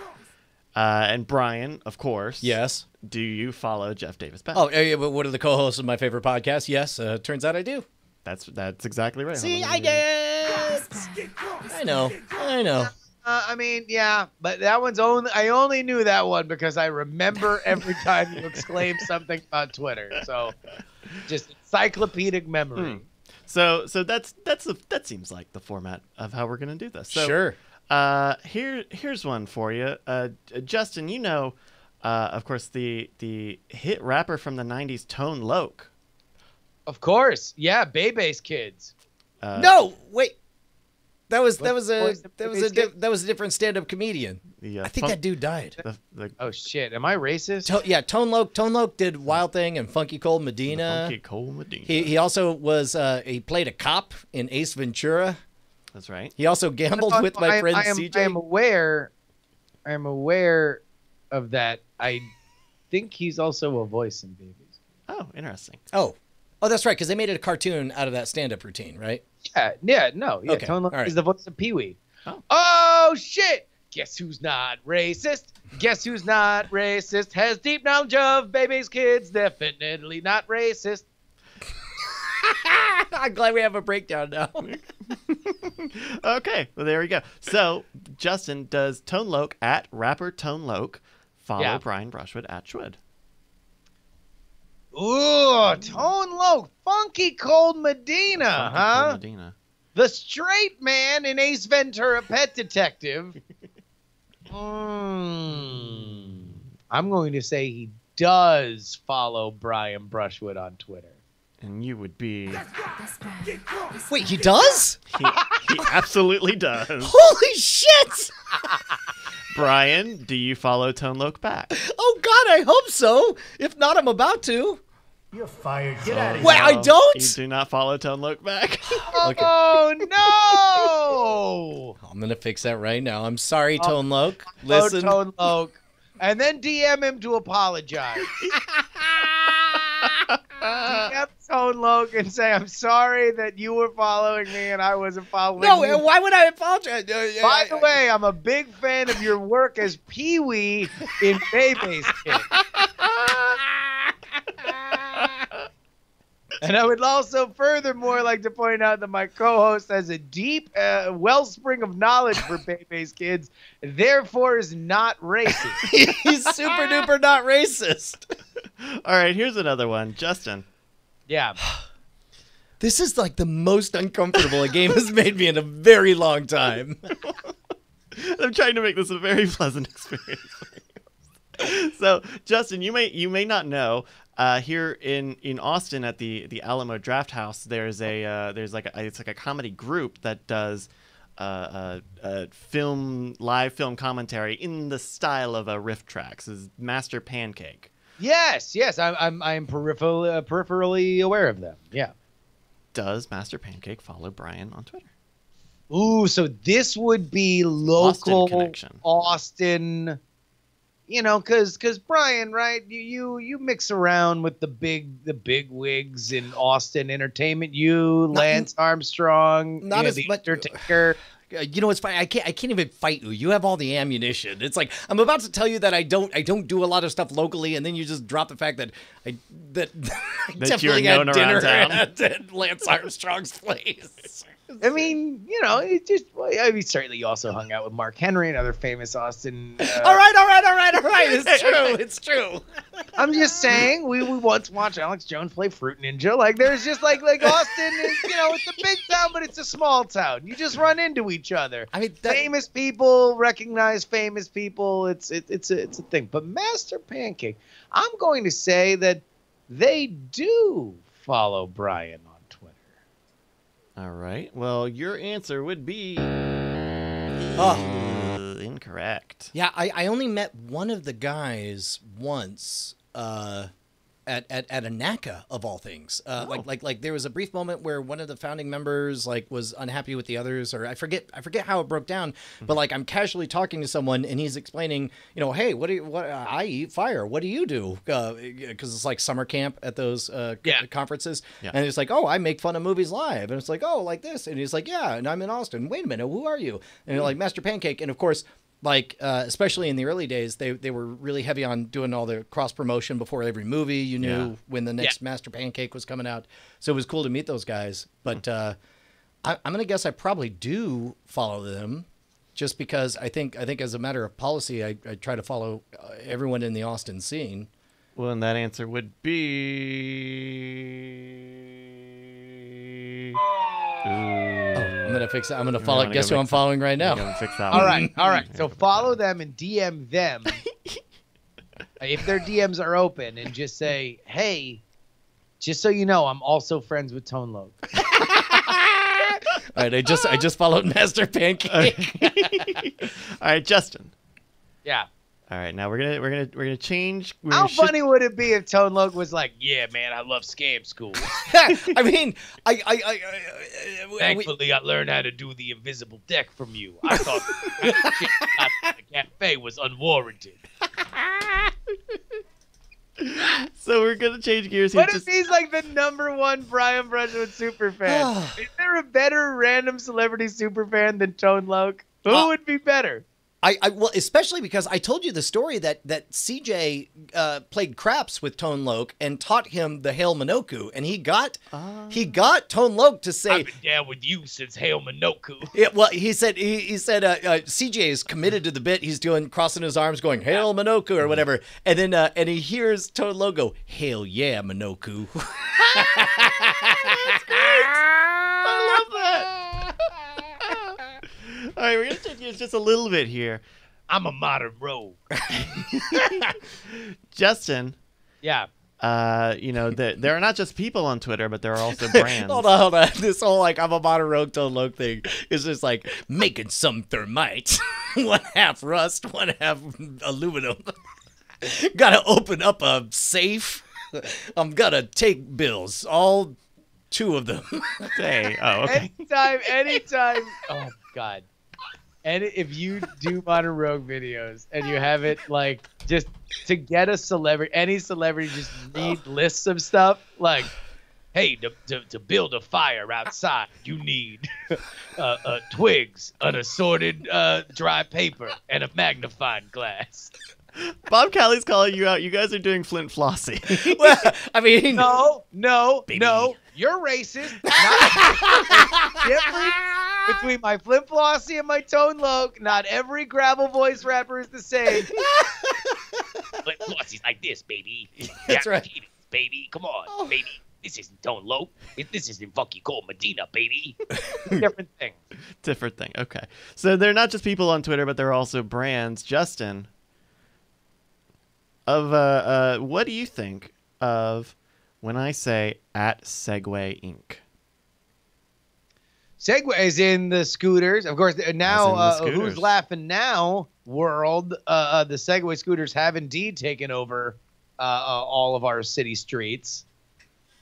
A: And Brian, of course.
C: Yes.
A: Do you follow Jeff Davis back?
C: Oh, yeah, but what are the co-hosts of my favorite podcast? Yes, turns out I do.
A: That's exactly right.
C: See, I guess. I know.
E: I mean, yeah, but that one's I only knew that one because I remember every time you exclaim something on Twitter. So, just encyclopedic memory.
A: So that seems like the format of how we're gonna do this. So,
C: Sure.
A: Here's one for you, Justin. You know, of course, the hit rapper from the '90s, Tone Loc.
E: Of course, yeah, Bebe's Kids.
C: No, wait. That was a different stand-up comedian. I think that dude died.
E: Oh shit, am I racist?
C: Tone Loc did Wild Thing and Funky Cold Medina.
A: Funky Cold Medina.
C: He also was he played a cop in Ace Ventura.
A: That's right.
C: He also gambled with my friend CJ.
E: I am aware of that. I think he's also a voice in Babies.
A: Oh, interesting.
C: Oh, that's right, because they made it a cartoon out of that stand-up routine, right?
E: Yeah.
C: Okay,
E: Tone Loc
C: all right.
E: is the voice of Pee-wee.
A: Oh.
E: Shit! Guess who's not racist? Guess who's not racist? Has deep knowledge of Baby's Kids. Definitely not racist.
C: I'm glad we have a breakdown now.
A: Okay, well there we go. So Justin, does Tone Loc at rapper Tone Loc follow Brian Brushwood at Schwood?
E: Ooh, Tone Loc, Funky Cold Medina, huh?
A: Cold Medina.
E: The straight man in Ace Ventura: Pet Detective. I'm going to say he does follow Brian Brushwood on Twitter.
A: And you would be...
C: Wait, he does?
A: He absolutely does.
C: Holy shit!
A: Brian, do you follow Tone Loc back?
C: Oh, God, I hope so. If not, I'm about to.
F: You're fired. Get out of here.
C: Wait, I don't?
A: You do not follow Tone Loc back?
E: Oh, no!
C: I'm going to fix that right now. I'm sorry, Tone Loc. Listen.
E: Tone Loc. And then DM him to apologize. DM Tone Loc and say, I'm sorry that you were following me and I wasn't following you.
C: No, why would I apologize?
E: By the way, I'm a big fan of your work as Pee-wee in Bebe's Kids. And I would also furthermore like to point out that my co-host has a deep wellspring of knowledge for Bebe's Kids, therefore is not racist.
C: He's super duper not racist.
A: All right, here's another one. Justin.
E: Yeah.
C: This is like the most uncomfortable a game has made me in a very long time.
A: I'm trying to make this a very pleasant experience for you. So, Justin, you may not know, here in Austin at the Alamo Draft House, there's it's like a comedy group that does live film commentary in the style of riff tracks. Is Master Pancake.
E: Yes, I'm peripherally aware of them. Yeah.
A: Does Master Pancake follow Brian on Twitter?
E: Ooh, so this would be local
A: Austin connection.
E: Austin, you know, because Brian, right? You mix around with the big wigs in Austin entertainment. Lance Armstrong,
C: not as
E: the
C: much.
E: Undertaker.
C: You know, it's fine. I can't even fight you. You have all the ammunition. It's like I'm about to tell you that I don't do a lot of stuff locally, and then you just drop the fact that I definitely
A: known
C: had dinner
A: around town.
C: at Lance Armstrong's place.
E: I mean, you know, certainly you also hung out with Mark Henry and other famous Austin.
C: All right. It's true.
E: I'm just saying, we once watched Alex Jones play Fruit Ninja. Like, there's just like Austin is, you know, it's a big town, but it's a small town. You just run into each other.
C: I mean,
E: famous people recognize famous people. It's a thing. But Master Pancake, I'm going to say that they do follow Brian on Twitter.
A: All right. Well, your answer would be incorrect.
C: Yeah, I only met one of the guys once at a NACA of all things. Like there was a brief moment where one of the founding members was unhappy with the others, or I forget how it broke down. But like I'm casually talking to someone and he's explaining, you know, hey, I eat fire. What do you do? Because it's like summer camp at those conferences, and it's like, oh, I make fun of movies live, and it's like, oh, like this, and he's like, yeah, and I'm in Austin. Wait a minute, who are you? And like Master Pancake, and of course. Like, especially in the early days, they were really heavy on doing all the cross promotion before every movie. You knew when the next Master Pancake was coming out. So it was cool to meet those guys. But I'm going to guess I probably do follow them just because I think as a matter of policy, I try to follow everyone in the Austin scene.
A: Well, and that answer would be...
C: I'm gonna fix it. I'm gonna follow. Guess who I'm following right now?
A: Fix that
E: All
A: one.
E: right. So follow them and DM them if their DMs are open, and just say, "Hey, just so you know, I'm also friends with Tone Loc."
C: All right, I just followed Master Pancake.
A: All right, Justin.
E: Yeah.
A: All right, now we're gonna change.
E: How funny would it be if Tone Loc was like, "Yeah, man, I love Scam School.
C: I mean,
E: Thankfully, I learned how to do the invisible deck from you. I thought the shit at the cafe was unwarranted."
A: So we're gonna change gears here.
E: What if he's like the #1 Brian Brushwood superfan? Is there a better random celebrity superfan than Tone Loc? Who would be better?
C: Well, especially because I told you the story that CJ played craps with Tone Loc and taught him the Hail Minoku, and he got Tone Loc to say,
E: "I've been down with you since Hail Minoku."
C: Yeah, well, he said CJ is committed to the bit. He's doing crossing his arms, going Hail Minoku or whatever, and then and he hears Tone Loc go, "Hail yeah, Minoku."
A: That's great. I love that. All right, we're going to change gears just a little bit here.
E: I'm a modern rogue.
A: Justin.
E: Yeah.
A: You know, there are not just people on Twitter, but there are also brands.
C: Hold on. This whole I'm a modern rogue Tone Loc thing is just like making some thermite. 1/2 rust, 1/2 aluminum. Gotta open up a safe. I'm gonna take bills. All 2 of them.
A: Hey, okay.
E: Anytime. Oh, God. And if you do Modern Rogue videos and you have it like just to get a celebrity, any celebrity just read lists of stuff like, hey, to build a fire outside, you need twigs, an assorted dry paper, and a magnifying glass.
A: Bob Callie's calling you out. You guys are doing Flint Flossy.
C: Well, I mean,
E: no, you're racist. Difference between my Flint Flossy and my Tone Loc. Not every gravel voice rapper is the same. Flint Flossy's like this, baby.
C: That's right,
E: baby. Come on, baby. This isn't Tone Loc. This isn't Funky Cold Medina, baby. Different thing.
A: Different thing. Okay. So they're not just people on Twitter, but they're also brands. Justin. what do you think of when I say at Segway Inc.?
E: Segway is in the scooters. Of course, now
A: scooters.
E: Who's Laughing Now world, the Segway scooters have indeed taken over all of our city streets.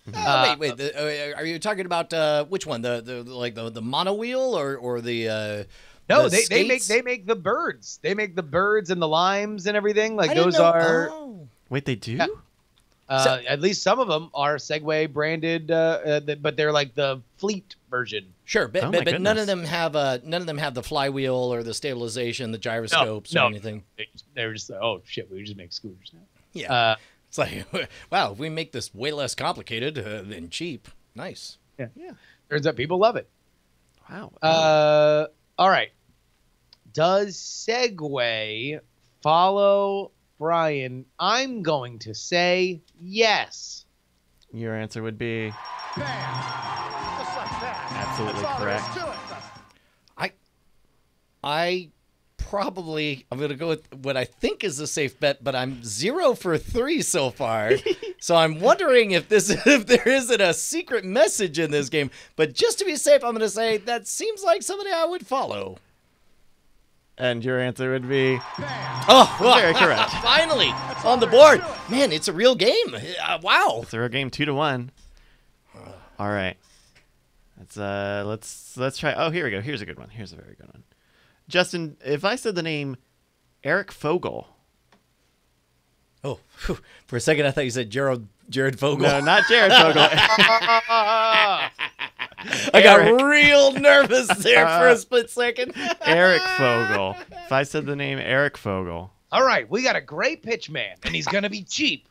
C: Wait. Are you talking about which one? The monowheel or the?
E: No,
C: the
E: they
C: skates?
E: make the birds. They make the birds and the limes and everything. Like
C: I didn't
E: those
C: know-
E: are.
C: Oh.
A: Wait, they do?
E: Yeah. At least some of them are Segway branded, but they're like the fleet version.
C: Sure, but,
A: Oh my
C: but none of
A: goodness.
C: them have the flywheel or the stabilization, the gyroscopes or
E: no.
C: anything.
E: They're just like, oh shit, we just make scooters now.
C: Yeah, it's like, wow, if we make this way less complicated and cheap, nice.
E: Yeah. Turns out people love it.
A: Wow.
E: All right. Does Segway follow Brian? I'm going to say yes.
A: Your answer would be
F: Bam! Just like that.
A: absolutely
F: That's all there is
A: correct.
F: to it.
C: I'm going to go with what I think is a safe bet, but I'm 0 for 3 so far. So I'm wondering if there isn't a secret message in this game. But just to be safe, I'm going to say that seems like somebody I would follow.
A: And your answer would be
C: Oh,
A: very correct.
C: Finally on the board. Man, it's a real game. Wow.
A: It's a real game, 2-1. All right. Let's try. Oh, here we go. Here's a good one. Here's a very good one. Justin, if I said the name Eric Fogel.
C: Oh, phew. For a second I thought you said Jared Fogle.
A: No, not Jared Fogel.
C: I got real nervous there for a split second.
A: Eric Fogel. If I said the name Eric Fogel.
E: All right, we got a great pitch man, and he's going to be cheap.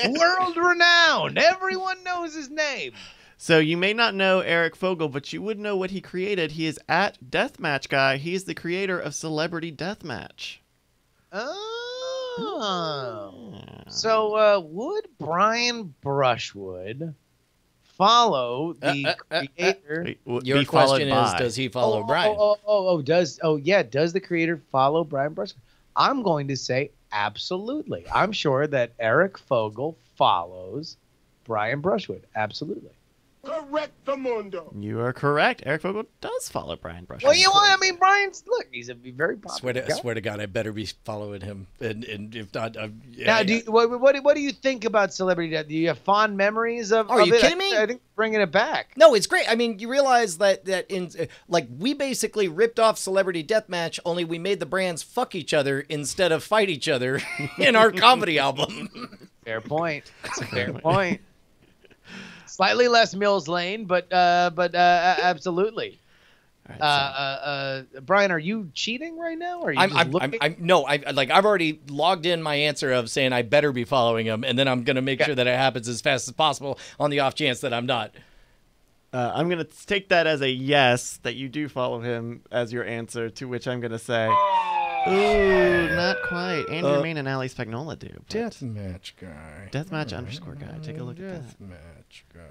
E: World renowned. Everyone knows his name.
A: So you may not know Eric Fogel, but you would know what he created. He is at Deathmatch Guy. He is the creator of Celebrity Deathmatch.
E: Oh. So would Brian Brushwood follow the creator?
C: Your
A: Be followed
C: question is,
A: by.
C: does he follow Brian?
E: Does the creator follow Brian Brushwood? I'm going to say absolutely. I'm sure that Eric Fogel follows Brian Brushwood. Absolutely.
F: Correct the mundo.
A: You are correct. Eric Fogel does follow Brian Brushwood.
E: Well, you know what? I mean, he's a very popular guy.
C: Swear to God, I better be following him. And if not,
E: Now, what do you think about Celebrity Death? Do you have fond memories of?
C: Are
E: of
C: you
E: it?
C: kidding me?
E: I think bringing it back.
C: No, it's great. I mean, you realize that in we basically ripped off Celebrity Deathmatch, only we made the brands fuck each other instead of fight each other in our comedy album.
E: Fair point. That's a fair point. Slightly less Mills Lane, but absolutely.
A: All right,
E: Brian, are you cheating right now? Or are you just looking?
C: I've already logged in my answer of saying I better be following him, and then I'm gonna make sure that it happens as fast as possible on the off chance that I'm not.
A: I'm going to take that as a yes, that you do follow him as your answer, to which I'm going to say, ooh, not quite. Andrew Main and Ali Spagnola do. but-
C: Deathmatch guy.
A: Deathmatch _ guy. Take a look at that.
C: Deathmatch guy.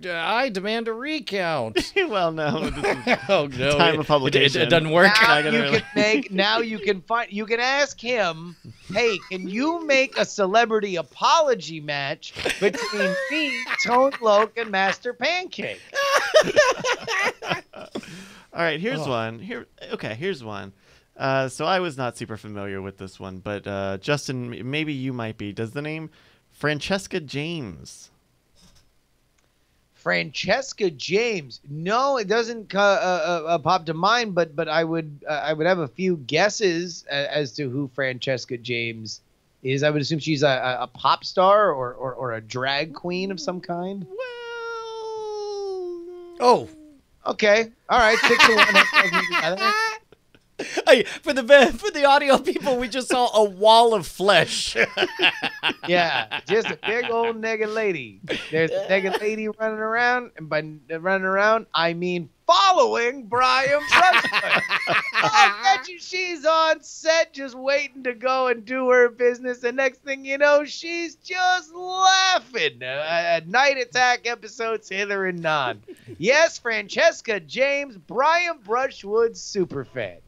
C: I demand a recount.
A: Well, no. This is
C: Oh no!
A: time of publication.
C: It doesn't work.
E: Now you can ask him, hey, can you make a celebrity apology match between me, Tone Loc, and Master Pancake?
A: All right, here's one. Here's one. So I was not super familiar with this one, but Justin, maybe you might be. Does the name Francesca James?
E: Francesca James. No, it doesn't pop to mind, but I would have a few guesses as to who Francesca James is. I would assume she's a pop star or a drag queen of some kind.
A: Well,
C: Oh,
E: Okay. All right. 6-1.
C: hey, for the audio people, we just saw a wall of flesh.
E: Yeah, just a big old naked lady. There's a naked lady running around, and by running around, I mean following Brian Brushwood. I bet you she's on set just waiting to go and do her business, and next thing you know, she's just laughing at Night Attack episodes hither and non. Yes, Francesca James, Brian Brushwood's superfan.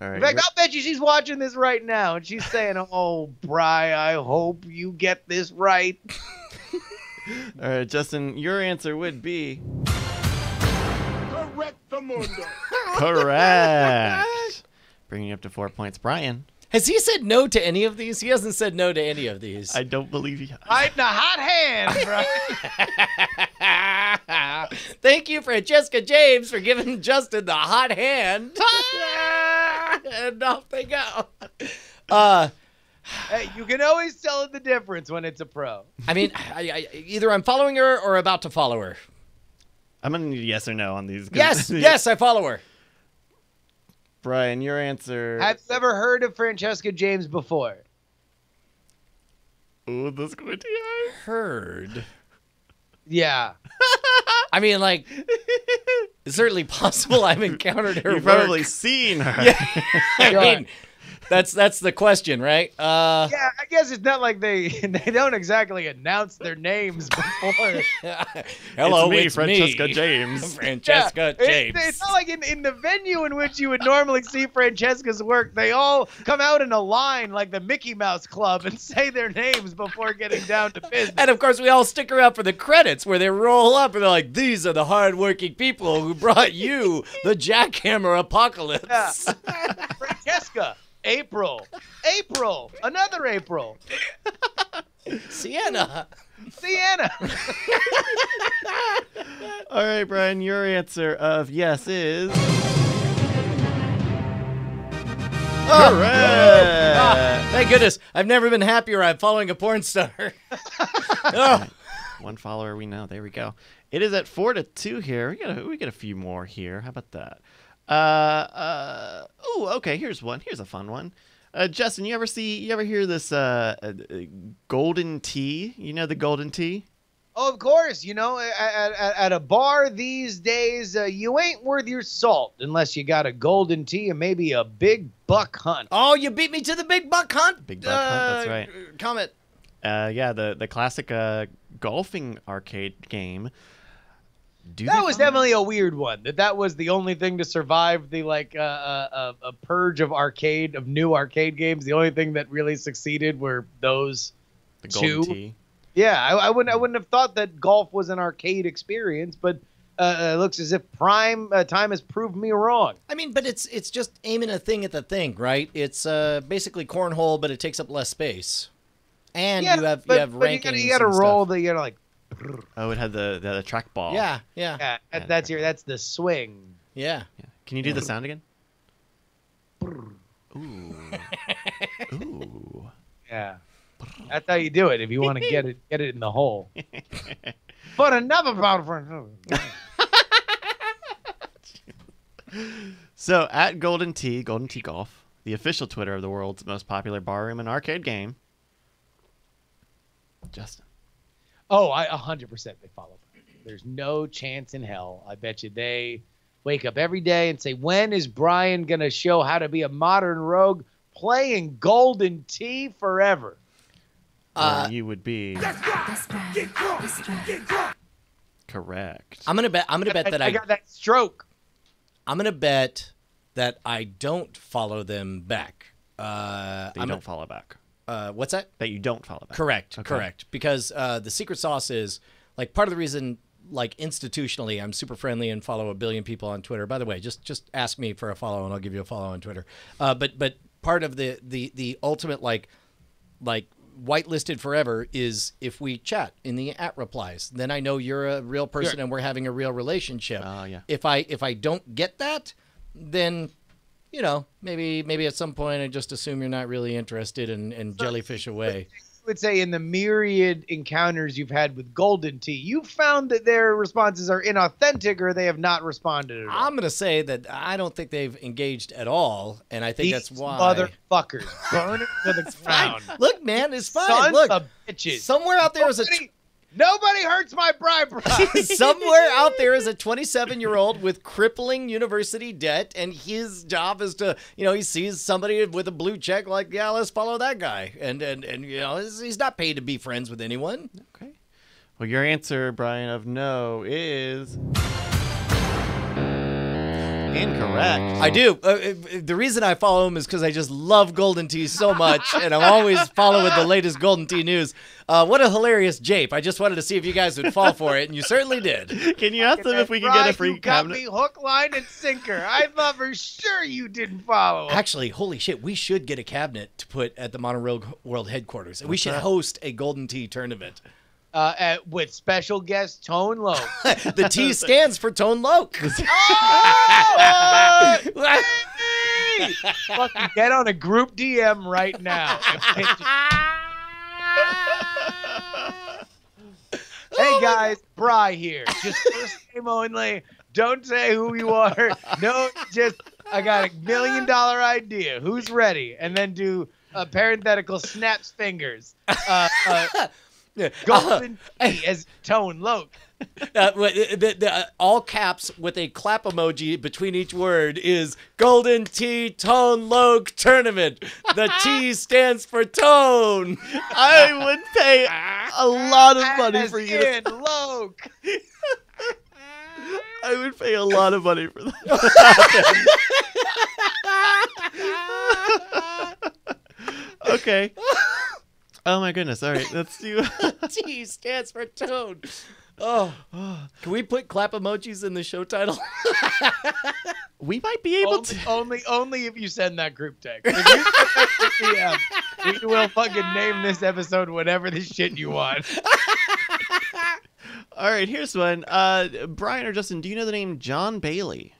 A: All right.
E: In fact, I'll bet you she's watching this right now, and she's saying, "Oh, Bri, I hope you get this right."
A: All right, Justin, your answer would be
F: Correctamundo.
A: correct. Bringing you up to 4 points. Brian,
C: Has he said no to any of these? He hasn't said no to any of these.
A: I don't believe you.
E: Hiding a hot hand, Bri.
C: Thank you, Francesca James, for giving Justin the hot hand. And off they go.
E: Hey, you can always tell the difference when it's a pro.
C: I mean, either I'm following her or about to follow her.
A: I'm going to need a yes or no on these.
C: Yes, yes, I follow her.
A: Brian, your answer.
E: Have you ever heard of Francesca James before?
A: Ooh, the squinty eyes.
C: Heard.
E: Yeah.
C: I mean, like, it's certainly possible I've encountered her.
A: You've
C: work.
A: probably seen her.
C: Yeah. I mean, that's the question, right?
E: Yeah, I guess it's not like they don't exactly announce their names before.
C: Hello,
A: it's me, Francesca
C: me.
A: James.
C: Francesca James.
E: It's not like in the venue in which you would normally see Francesca's work, they all come out in a line like the Mickey Mouse Club and say their names before getting down to business.
C: And of course, we all stick around for the credits where they roll up and they're like, "These are the hardworking people who brought you the jackhammer apocalypse."
E: Yeah. Francesca. April, another April,
C: Sienna.
A: All right, Brian, your answer of yes is correct.
C: Thank goodness. I've never been happier. I'm following a porn star. Oh.
A: One follower we know. There we go. It is at 4-2 here. We get a few more here. How about that? Okay, here's one. Here's a fun one. Justin, you ever hear this golden tea? You know the golden tea?
E: Oh, of course. You know, at a bar these days, you ain't worth your salt unless you got a golden tea and maybe a big buck hunt.
C: Oh, you beat me to the big buck hunt.
A: Big buck hunt, that's right.
C: Comment.
A: Yeah, the classic golfing arcade game.
E: That was definitely a weird one. That was the only thing to survive the a purge of new arcade games. The only thing that really succeeded were those
A: the golden
E: two.
A: tea.
E: Yeah, I wouldn't have thought that golf was an arcade experience, but it looks as if prime time has proved me wrong.
C: I mean, but it's just aiming a thing at the thing, right? It's basically cornhole, but it takes up less space, and you have rankings.
E: You got to roll the like.
A: Oh, it had the track ball.
C: Yeah.
E: That's the swing.
C: Yeah.
A: Can you do the sound again? Ooh. Ooh.
E: Yeah. That's how you do it if you want to get it in the hole. But another battlefront.
A: So at Golden Tee Golf, the official Twitter of the world's most popular barroom and arcade game. Justin.
E: Oh, 100% they follow. There's no chance in hell. I bet you they wake up every day and say, when is Brian going to show how to be a modern rogue playing Golden Tee forever?
A: You would be correct.
C: I'm gonna bet that
E: I got that stroke.
C: I'm gonna bet that I don't follow them back.
A: That you don't follow back.
C: What's that?
A: That you don't follow back.
C: Correct.
A: Okay.
C: Correct. Because the secret sauce is like part of the reason, like institutionally, I'm super friendly and follow 1 billion people on Twitter. By the way, just ask me for a follow and I'll give you a follow on Twitter. But part of the ultimate like whitelisted forever is if we chat in the @replies, then I know you're a real person and we're having a real relationship.
A: Yeah.
C: If I don't get that, then you know, maybe at some point I just assume you're not really interested and jellyfish away.
E: I would say in the myriad encounters you've had with Golden Tee, you've found that their responses are inauthentic or they have not responded at all.
C: I'm going to say that I don't think they've engaged at all, and I think that's why.
E: Motherfuckers. Burn it to the ground.
C: Look, man, it's fine.
E: Sons
C: Look,
E: of bitches.
C: somewhere out there is a...
E: Nobody hurts my bribe.
C: Somewhere out there is a 27-year-old with crippling university debt, and his job is to, he sees somebody with a blue check, like, yeah, let's follow that guy, and he's not paid to be friends with anyone.
A: Okay. Well, your answer, Brian, of no is Incorrect.
C: I do. The reason I follow him is because I just love Golden Tee so much, and I'm always following the latest Golden Tee news. What a hilarious jape. I just wanted to see if you guys would fall for it, and you certainly did.
A: Can you ask them if we can get a free
E: You got
A: cabinet?
E: me hook, line, and sinker. I thought for sure you didn't follow.
C: Actually, holy shit, we should get a cabinet to put at the Monorail World headquarters. We should host a Golden Tee tournament.
E: With special guest Tone Low.
C: The T stands for Tone Loke.
E: Fucking get on a group DM right now. Hey guys, Bry here. Just first name only. Don't say who you are. No, just I got $1 million idea. Who's ready? And then do a parenthetical snaps fingers. Golden Tee as Tone Loke.
C: All caps with a clap emoji between each word is Golden Tee Tone Loke Tournament. The T stands for Tone.
A: I would pay a lot of money
E: As
A: for you.
E: in Loke.
A: I would pay a lot of money for that. Okay. Oh my goodness. All right, let's do.
C: T stands for Tone. Oh, can we put clap emojis in the show title?
A: We might be able to.
E: Only if you send that group text. If you send that group DM, we will fucking name this episode whatever the shit you want.
A: All right, here's one. Brian or Justin, do you know the name John Bailey?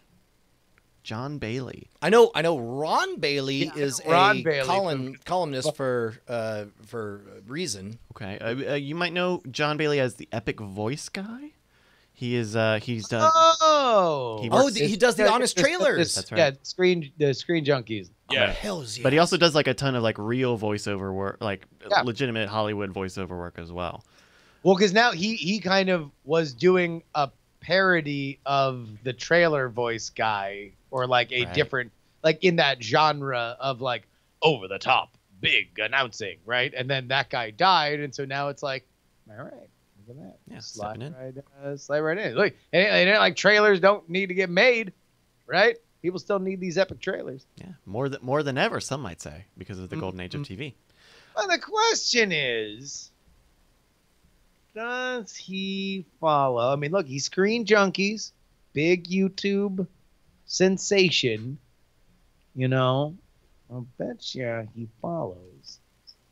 A: John Bailey.
C: I know. Ron Bailey is
E: Ron
C: a
E: Bailey.
C: columnist for Reason.
A: Okay. You might know John Bailey as the epic voice guy. He's done.
E: He
C: He does the Honest Trailers.
A: That's right.
E: Yeah, the Screen Junkies.
C: Yeah, hells yeah.
A: But he also does like a ton of like real voiceover work, like
E: Yeah.
A: legitimate Hollywood voiceover work as well.
E: Well, because now he kind of was doing a parody of the trailer voice guy, or like a
A: Right.
E: different, like in that genre of like over the top, big announcing, right? And then that guy died, and so now it's like, all right, look at that,
A: Yeah,
E: slide
A: stepping
E: right in. Look, and like trailers don't need to get made, right? People still need these epic trailers.
A: Yeah, more than ever, some might say, because of the golden age of TV.
E: Well, the question is, does he follow? I mean, look, he's Screen Junkies, big YouTube sensation. You know, I'll bet you he follows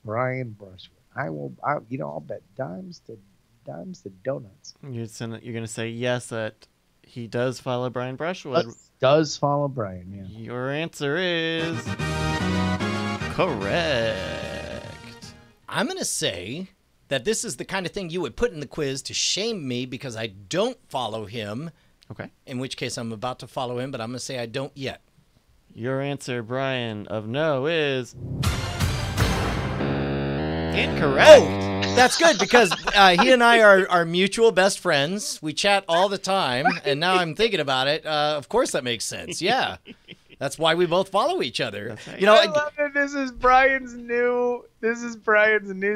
E: Brian Brushwood. I'll bet dimes to donuts.
A: You're gonna say yes that he does follow Brian Brushwood.
E: Does follow Brian? Yeah.
A: Your answer is correct.
C: I'm gonna say that this is the kind of thing you would put in the quiz to shame me because I don't follow him.
A: Okay.
C: In which case I'm about to follow him, but I'm gonna say I don't yet.
A: Your answer, Brian, of no is incorrect.
C: Oh, that's good because he and I are mutual best friends. We chat all the time, and now I'm thinking about it. Of course, that makes sense. Yeah, that's why we both follow each other.
A: That's right.
C: You know,
E: I love that this is Brian's new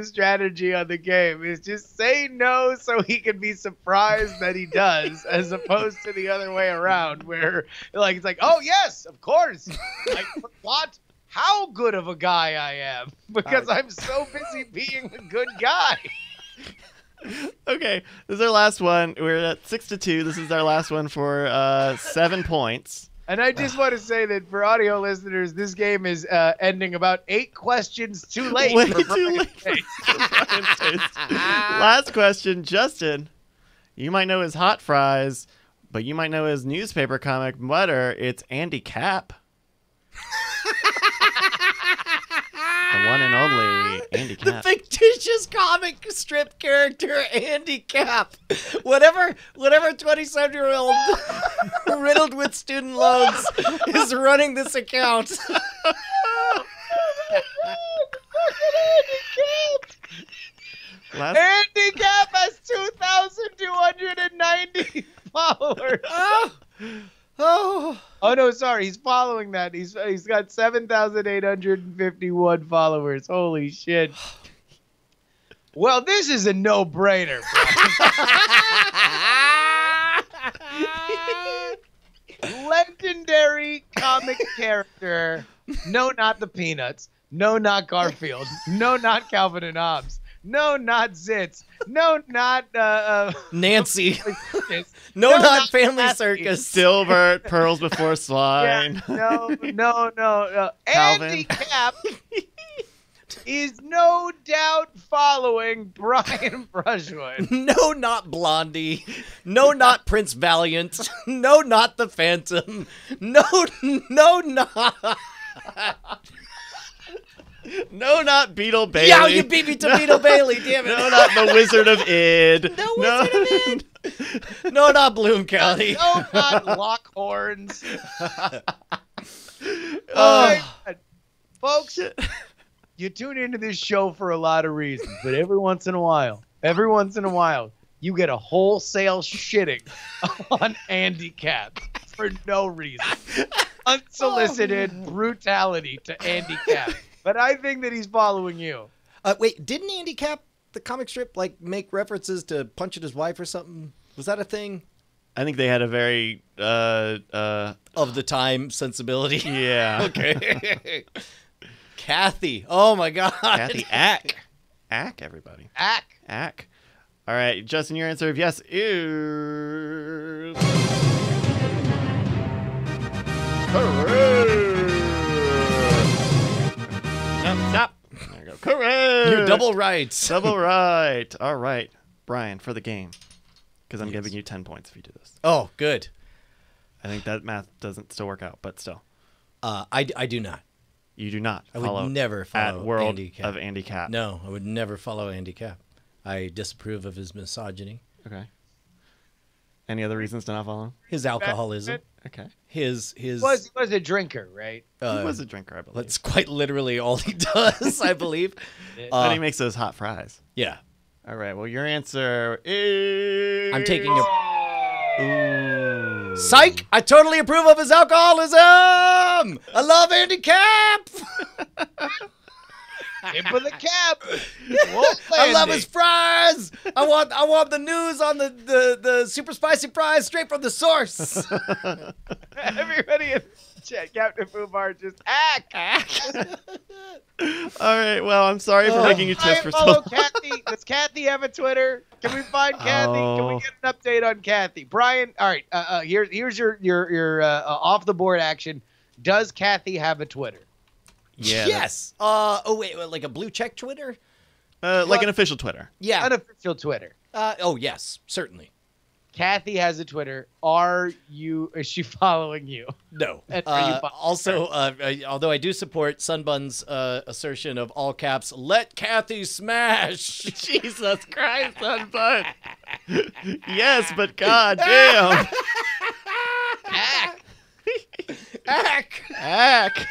E: strategy on the game. Is just say no so he can be surprised that he does, as opposed to the other way around, where like it's like, oh yes, of course. I forgot how good of a guy I am because I'm so busy being a good guy.
A: Okay, this is our last one. We're at 6-2. This is our last one for 7 points.
E: And I just want to say that for audio listeners, this game is ending about 8 questions too late.
A: Way
E: for
A: too
E: Brian's
A: late.
E: taste.
A: Brian's taste. Last question, Justin. You might know his hot fries, but you might know his newspaper comic butter. It's Andy Capp. The one and only Andy
C: the
A: Capp.
C: fictitious comic strip character Andy Capp. Whatever 27-year-old riddled with student loans is running this account.
A: Last,
E: Andy Capp has 2,290 followers.
C: Oh.
E: Oh no, sorry, he's following that. He's got 7,851 followers. Holy shit. Well, this is a no-brainer. legendary comic character. No, not the Peanuts. No, not Garfield. No, not Calvin and Hobbes. No, not Zitz. No, not
C: Nancy.
E: No,
C: not Family
E: Lassie.
C: Circus.
A: Dilbert, Pearls Before Swine.
E: Yeah, no.
A: Calvin.
E: Andy Cap is no doubt following Brian Brushwood.
C: No, not Blondie. No, not Prince Valiant. No, not the Phantom. No, not.
A: No, not Beetle Bailey.
C: Yeah, you beat me to Beetle Bailey, damn it.
A: No, not the Wizard of Id.
C: No Wizard of Id. No, not Bloom County.
E: No, not Lockhorns.
C: Oh.
E: Folks, you tune into this show for a lot of reasons, but every once in a while, you get a wholesale shitting on Andy Cap for no reason. Unsolicited brutality to Andy Cap. But I think that he's following you.
C: Wait, didn't Andy Cap, the comic strip, like make references to punching his wife or something? Was that a thing?
A: I think they had a very
C: Of the time sensibility.
A: yeah.
C: Okay. Kathy. Oh my God.
A: Kathy Ack. Ack, everybody.
E: Ack.
A: Ack. All right, Justin, your answer of yes is correct. No, stop. There you go. Correct.
C: You're double right.
A: Double right. All right, Brian, for the game, because I'm giving you 10 points if you do this.
C: Oh, good.
A: I think that math doesn't still work out, but still.
C: I do not.
A: You do not
C: I
A: follow
C: would never follow
A: at World
C: Andy Cap.
A: of Andy Cap.
C: No, I would never follow Andy Cap. I disapprove of his misogyny,
A: Okay. Any other reasons to not follow him?
C: his alcoholism,
A: Okay.
C: his.
E: He was a drinker, right?
A: He was a drinker, I believe.
C: That's quite literally all he does, I believe.
A: But he makes those hot fries.
C: Yeah.
A: All right. Well, your answer is.
C: I'm taking a.
A: Ooh.
C: Psych! I totally approve of his alcoholism! I love Andy Cap!
E: Tip of the cap.
C: I love his fries! I want the news on the super spicy fries straight from the source!
E: Everybody in chat, Captain Fubar, just ack.
A: All right. Well, I'm sorry for making you twist for so
E: Follow
A: long.
E: Kathy. Does Kathy have a Twitter? Can we find Kathy? Can
A: Oh.
E: we get an update on Kathy? Brian, all right. Here's your off the board action. Does Kathy have a Twitter?
A: Yeah.
C: Yes! Oh, wait, like a blue check Twitter?
A: Like an official Twitter.
C: Yeah.
E: Unofficial Twitter.
C: Oh, yes, certainly.
E: Kathy has a Twitter. Is she following you?
C: No.
E: And are you following
C: Also, although I do support Sunbun's assertion of all caps, let Kathy smash!
A: Jesus Christ, Sunbun. Yes, but goddamn.
E: Ack.
C: Ack!
A: Ack.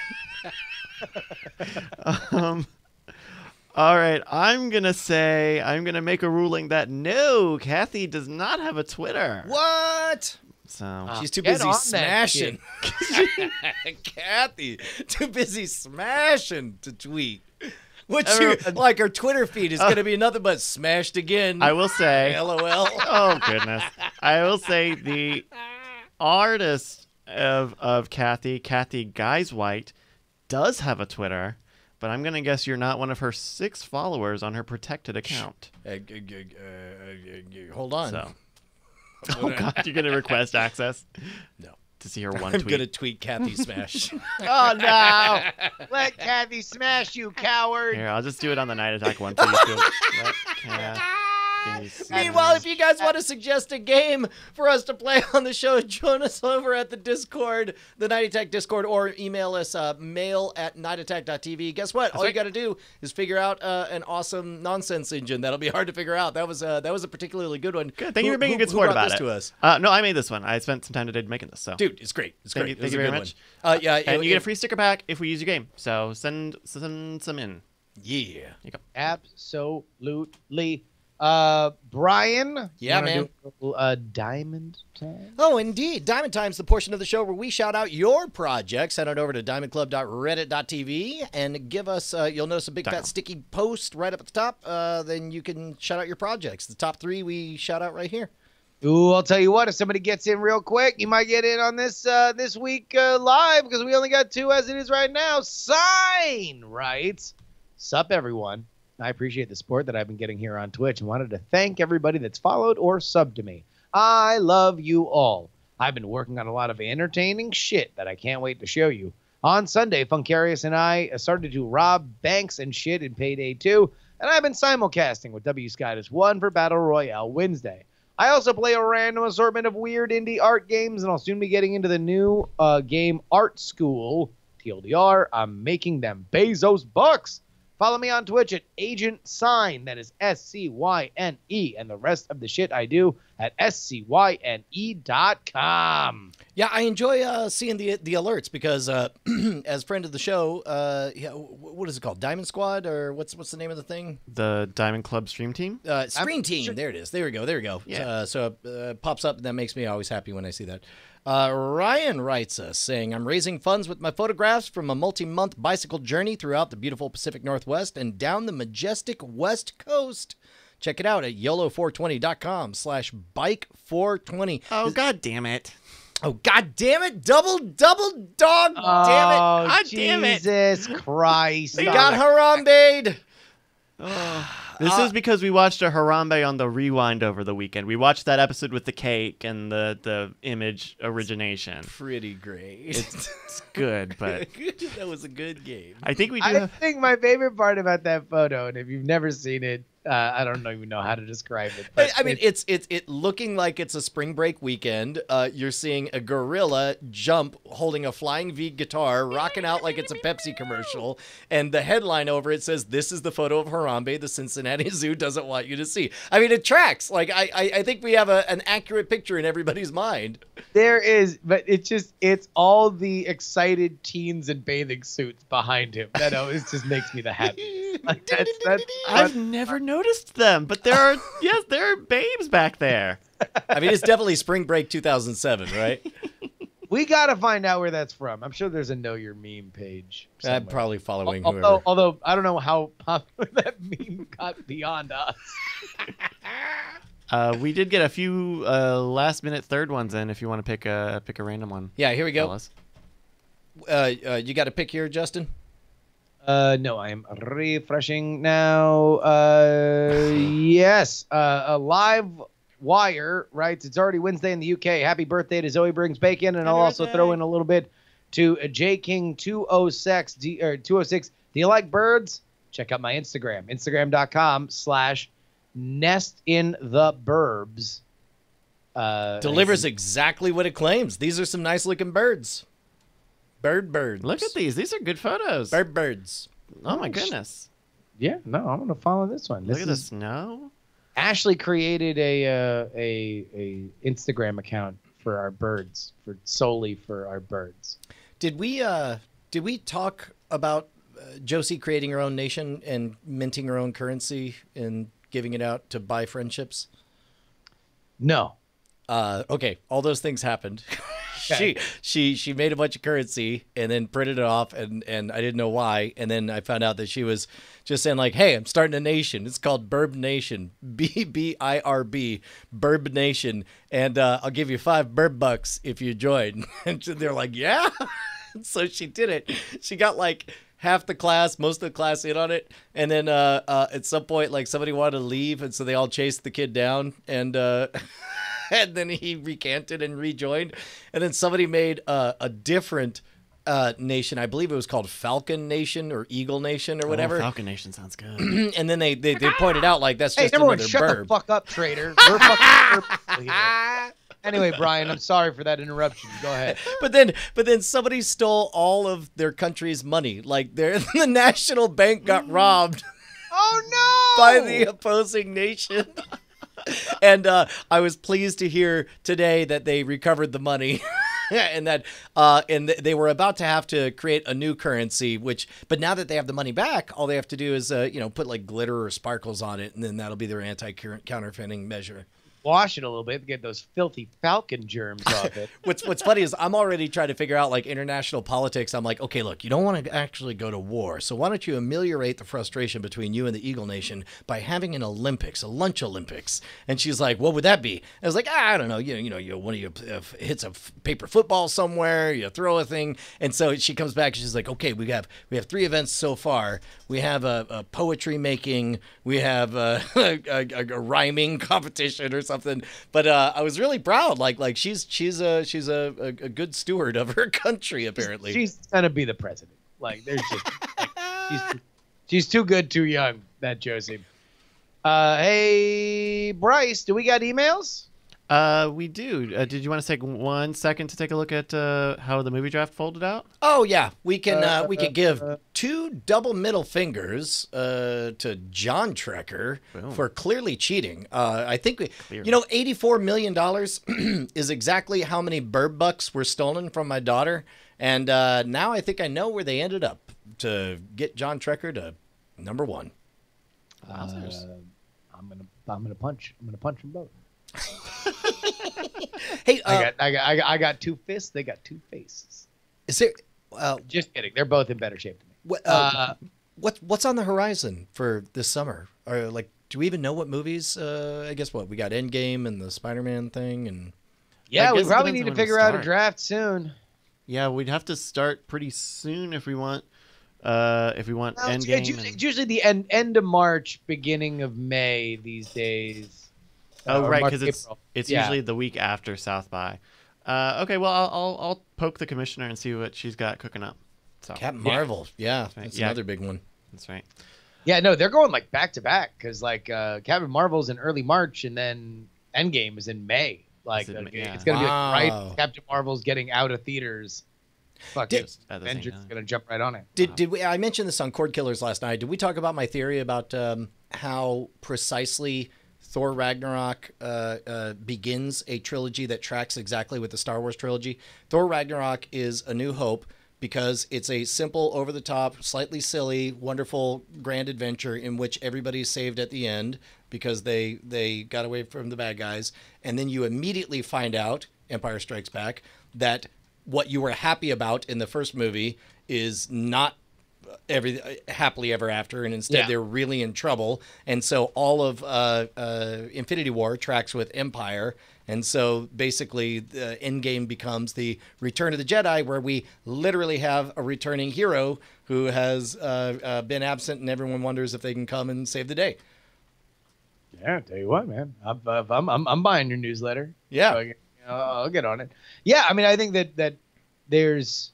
A: All right, I'm gonna make a ruling that no, Kathy does not have a Twitter.
C: What?
A: So
C: She's too
E: Get
C: busy
E: on that
C: smashing. Kathy, too busy smashing to tweet. Like her Twitter feed is going to be nothing but smashed again.
A: I will say,
C: LOL.
A: oh goodness, I will say the artist of Kathy Guyswhite, does have a Twitter, but I'm gonna guess you're not one of her 6 followers on her protected account.
C: Hold on.
A: So, oh god, you're gonna request access?
C: No.
A: To see her one
C: I'm
A: tweet.
C: going to tweet Kathy smash.
E: Oh no! Let Kathy smash you, coward.
A: Here, I'll just do it on the Night Attack one. Please do it. Let Kathy
C: Meanwhile, if you guys want to suggest a game for us to play on the show, join us over at the Discord, the Night Attack Discord, or email us mail@nightattack.tv. Guess what? All you got to do is figure out an awesome nonsense engine. That'll be hard to figure out. That was a particularly good one.
A: Good. Thank you for being a good
C: who
A: sport
C: brought
A: about
C: this
A: it.
C: to us?
A: No, I made this one. I spent some time today making this. So,
C: Dude, it's great. It's great.
A: Thank
C: It was
A: you
C: a
A: very
C: good
A: much.
C: one. Yeah,
A: and you get a free sticker pack if we use your game. So send some in.
C: Yeah.
A: Here you go.
E: Absolutely. Brian.
C: Yeah,
E: you wanna
C: man.
E: do a diamond time?
C: Oh, indeed. Diamond Time's the portion of the show where we shout out your projects. Send it over to diamondclub.reddit.tv and give us, you'll notice a big fat sticky post right up at the top. Then you can shout out your projects. The top 3 we shout out right here.
E: Ooh, I'll tell you what. If somebody gets in real quick, you might get in on this this week live because we only got 2 as it is right now. Sign writes, "Sup, everyone. I appreciate the support that I've been getting here on Twitch and wanted to thank everybody that's followed or subbed to me. I love you all. I've been working on a lot of entertaining shit that I can't wait to show you. On Sunday, Funkarius and I started to rob banks and shit in Payday 2, and I've been simulcasting with W Skytus 1 for Battle Royale Wednesday. I also play a random assortment of weird indie art games, and I'll soon be getting into the new game Art School. TLDR, I'm making them Bezos bucks. Follow me on Twitch at Agent Sign, that is SCYNE, and the rest of the shit I do at SCYNE.com.
C: Yeah, I enjoy seeing the alerts because as friend of the show, what is it called? Diamond Squad, or what's the name of the thing?
A: The Diamond Club Stream Team?
C: Stream Team. There it is. There we go.
A: Yeah.
C: So it pops up, and that makes me always happy when I see that. Ryan writes us saying, "I'm raising funds with my photographs from a multi-month bicycle journey throughout the beautiful Pacific Northwest and down the majestic West Coast. Check it out at YOLO420.com/bike420.
A: Oh, God damn it.
C: Oh, God damn it. Double dog damn it.
A: God damn it.
E: Jesus Christ.
C: They got Harambe'd.
A: This is because we watched a Harambe on the Rewind over the weekend. We watched that episode with the cake and the image origination.
C: Pretty great.
A: It's good, but
C: that was a good game.
A: I think we do
E: I
A: have...
E: think my favorite part about that photo, and if you've never seen it, I don't even know how to describe it. But
C: I mean, it's looking like it's a spring break weekend. You're seeing a gorilla jump holding a flying V guitar, rocking out like it's a Pepsi commercial. And the headline over it says, "This is the photo of Harambe the Cincinnati Zoo doesn't want you to see." I mean, it tracks. Like, I think we have an accurate picture in everybody's mind.
E: there is, but it's all the excited teens in bathing suits behind him. That always just makes me the happiest. Like, that's
A: I've never noticed them, but there are babes back there.
C: I mean, it's definitely spring break 2007, right?
E: we got to find out where that's from. I'm sure there's a Know Your Meme page.
C: I'm
E: somewhere.
C: probably following whoever.
E: Although I don't know how popular that meme got beyond us.
A: We did get a few last-minute third ones in. If you want to pick a random one.
C: Yeah, here we go.
A: Fellas.
C: You got a pick here, Justin?
E: No, I am refreshing now. Yes. A live wire writes, "It's already Wednesday in the UK. Happy birthday to Zoe Brings Bacon." And I'll also throw in a little bit to J King 206. 206. Do you like birds? Check out my Instagram. Instagram.com/nestintheburbs.
C: Delivers exactly what it claims. These are some nice looking birds. Birds.
A: Look at these. These are good photos.
C: Birds.
A: Oh my goodness.
E: Yeah, no, I'm gonna follow this one.
A: Look at the snow.
E: Ashley created a Instagram account for our birds, solely for our birds.
C: Did we talk about Josie creating her own nation and minting her own currency and giving it out to buy friendships?
E: No.
C: Okay, all those things happened.
E: Okay.
C: She made a bunch of currency and then printed it off, and I didn't know why. And then I found out that she was just saying like, "Hey, I'm starting a nation. It's called Burb Nation, BBIRB, Burb Nation, and I'll give you $5 if you join." And they're like, "Yeah." So she did it. She got like half the class, most of the class in on it, and then at some point, like somebody wanted to leave, and so they all chased the kid down, and and then he recanted and rejoined, and then somebody made a different nation. I believe it was called Falcon Nation or Eagle Nation or whatever.
A: Oh, Falcon Nation sounds good.
C: And then they pointed out like that's
E: Hey,
C: just
E: everyone,
C: another
E: shut
C: burb.
E: the fuck up, traitor. We're fucking people here. Anyway, Brian, I'm sorry for that interruption. Go ahead.
C: But then somebody stole all of their country's money. Like the national bank got robbed
E: Oh no!
C: by the opposing nation. And I was pleased to hear today that they recovered the money. And that they were about to have to create a new currency, but now that they have the money back, all they have to do is put like glitter or sparkles on it, and then that'll be their anti-counterfeiting measure.
E: wash it a little bit to get those filthy Falcon germs off it.
C: What's funny is I'm already trying to figure out like international politics. I'm like, okay, look, you don't want to actually go to war, so why don't you ameliorate the frustration between you and the Eagle Nation by having an Olympics, a lunch Olympics? And she's like, what would that be? I was like, I don't know, one of you hits a paper football somewhere, you throw a thing, and so she comes back and she's like, okay, we have 3 events so far. We have a poetry making, we have a rhyming competition or something. But I was really proud. Like she's a good steward of her country apparently.
E: She's gonna be the president. Like there's just she's too good, too young. That Josie. Hey Bryce, do we got emails?
A: We do. Did you want to take 1 second to take a look at how the movie draft folded out?
C: Oh yeah, we could give 2 double middle fingers to John Trekker for clearly cheating. I think 84 million dollars is exactly how many bird bucks were stolen from my daughter, and now I think I know where they ended up to get John Trekker to number 1.
E: I'm gonna punch them both.
C: Hey,
E: I got 2 fists. They got 2 faces.
C: is there?
E: Just kidding. They're both in better shape than me.
C: What's on the horizon for this summer? Or like, do we even know what movies? I guess we got Endgame and the Spider-Man thing, and
E: Yeah, we
A: guess it
E: probably
A: depends
E: need
A: on
E: to
A: when we
E: figure out a
A: start.
E: draft soon.
A: Yeah, we'd have to start pretty soon if we want
E: Well,
A: Endgame.
E: it's usually the end of March, beginning of May these days. Or
A: Right,
E: March,
A: because
E: April.
A: it's
E: Yeah.
A: usually the week after South by. Okay, well I'll poke the commissioner and see what she's got cooking up. So
C: Captain Marvel. Yeah,
A: right.
C: that's
A: Yeah.
C: another big one.
A: that's right.
E: Yeah, no, they're going like back to back because like Captain Marvel's in early March and then Endgame is in May. Like
A: Is it May? Yeah.
E: it's gonna be
C: Wow.
E: like right. Captain Marvel's getting out of theaters. Fuck
C: Did-
E: it.
A: At the same
E: Avengers is
A: time.
E: gonna jump right on it.
C: Did we? I mentioned this on Cord Killers last night. Did we talk about my theory about how precisely Thor Ragnarok begins a trilogy that tracks exactly with the Star Wars trilogy? Thor Ragnarok is A New Hope because it's a simple, over-the-top, slightly silly, wonderful, grand adventure in which everybody's saved at the end because they got away from the bad guys. And then you immediately find out, Empire Strikes Back, that what you were happy about in the first movie is not happily ever after, and instead
E: Yeah.
C: they're really in trouble. And so all of Infinity War tracks with Empire, and so basically the Endgame becomes the Return of the Jedi, where we literally have a returning hero who has been absent, and everyone wonders if they can come and save the day.
E: Yeah, I'll tell you what, man. I'm buying your newsletter.
C: Yeah.
E: So, I'll get on it. Yeah, I mean, I think that there's,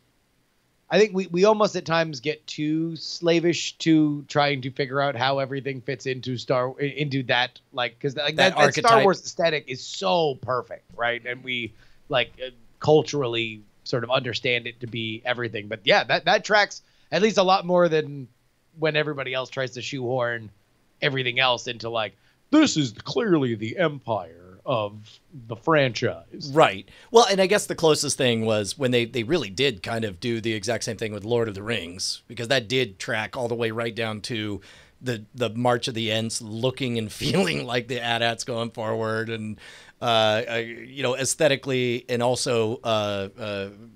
E: I think we almost at times get too slavish to trying to figure out how everything fits into that, like, because like that Star
C: archetype.
E: Wars aesthetic is so perfect, right? And we like culturally sort of understand it to be everything. But yeah, that tracks at least a lot more than when everybody else tries to shoehorn everything else into like, this is clearly the Empire of the franchise.
C: Right. Well, and I guess the closest thing was when they really did kind of do the exact same thing with Lord of the Rings, because that did track all the way right down to the March of the Ents looking and feeling like the AT-ATs going forward, and aesthetically, and also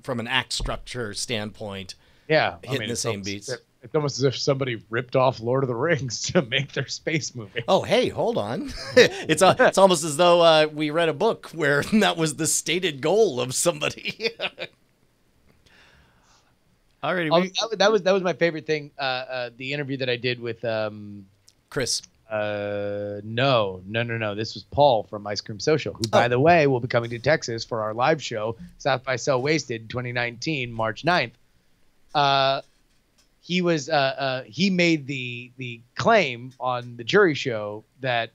C: from an act structure standpoint,
E: Yeah,
C: hitting the same beats.
E: It's almost as if somebody ripped off Lord of the Rings to make their space movie.
C: Oh, hey, hold on. It's almost as though we read a book where that was the stated goal of somebody.
A: Alrighty,
E: That was my favorite thing. The interview that I did with
C: Chris.
E: No. This was Paul from Ice Cream Social, who, by the way, will be coming to Texas for our live show, South by So Wasted 2019, March 9th. He made the claim on the jury show that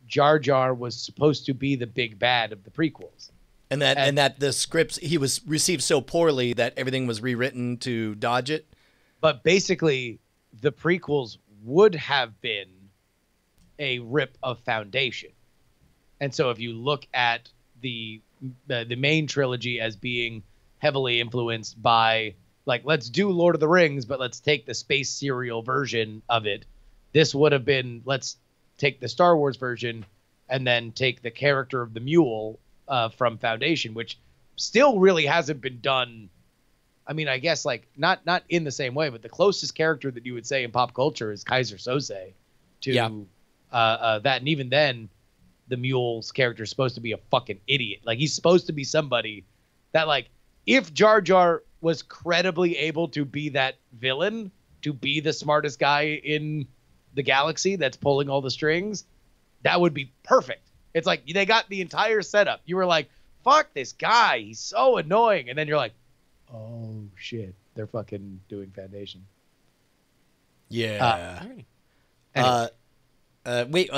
E: Jar Jar was supposed to be the big bad of the prequels.
C: And that the scripts, he was received so poorly that everything was rewritten to dodge it.
E: But basically, the prequels would have been a rip of Foundation. And so if you look at the main trilogy as being heavily influenced by, like, let's do Lord of the Rings, but let's take the space serial version of it. This would have been, let's take the Star Wars version, and then take the character of the mule from Foundation, which still really hasn't been done. I mean, I guess like not in the same way, but the closest character that you would say in pop culture is Kaiser Sose to that. And even then, the mule's character is supposed to be a fucking idiot. Like, he's supposed to be somebody that, like, if Jar Jar was credibly able to be that villain, to be the smartest guy in the galaxy that's pulling all the strings, that would be perfect. It's like they got the entire setup. You were like, fuck this guy, he's so annoying. And then you're like, oh shit, they're fucking doing Foundation.
C: Yeah.
E: Anyway.
C: Wait,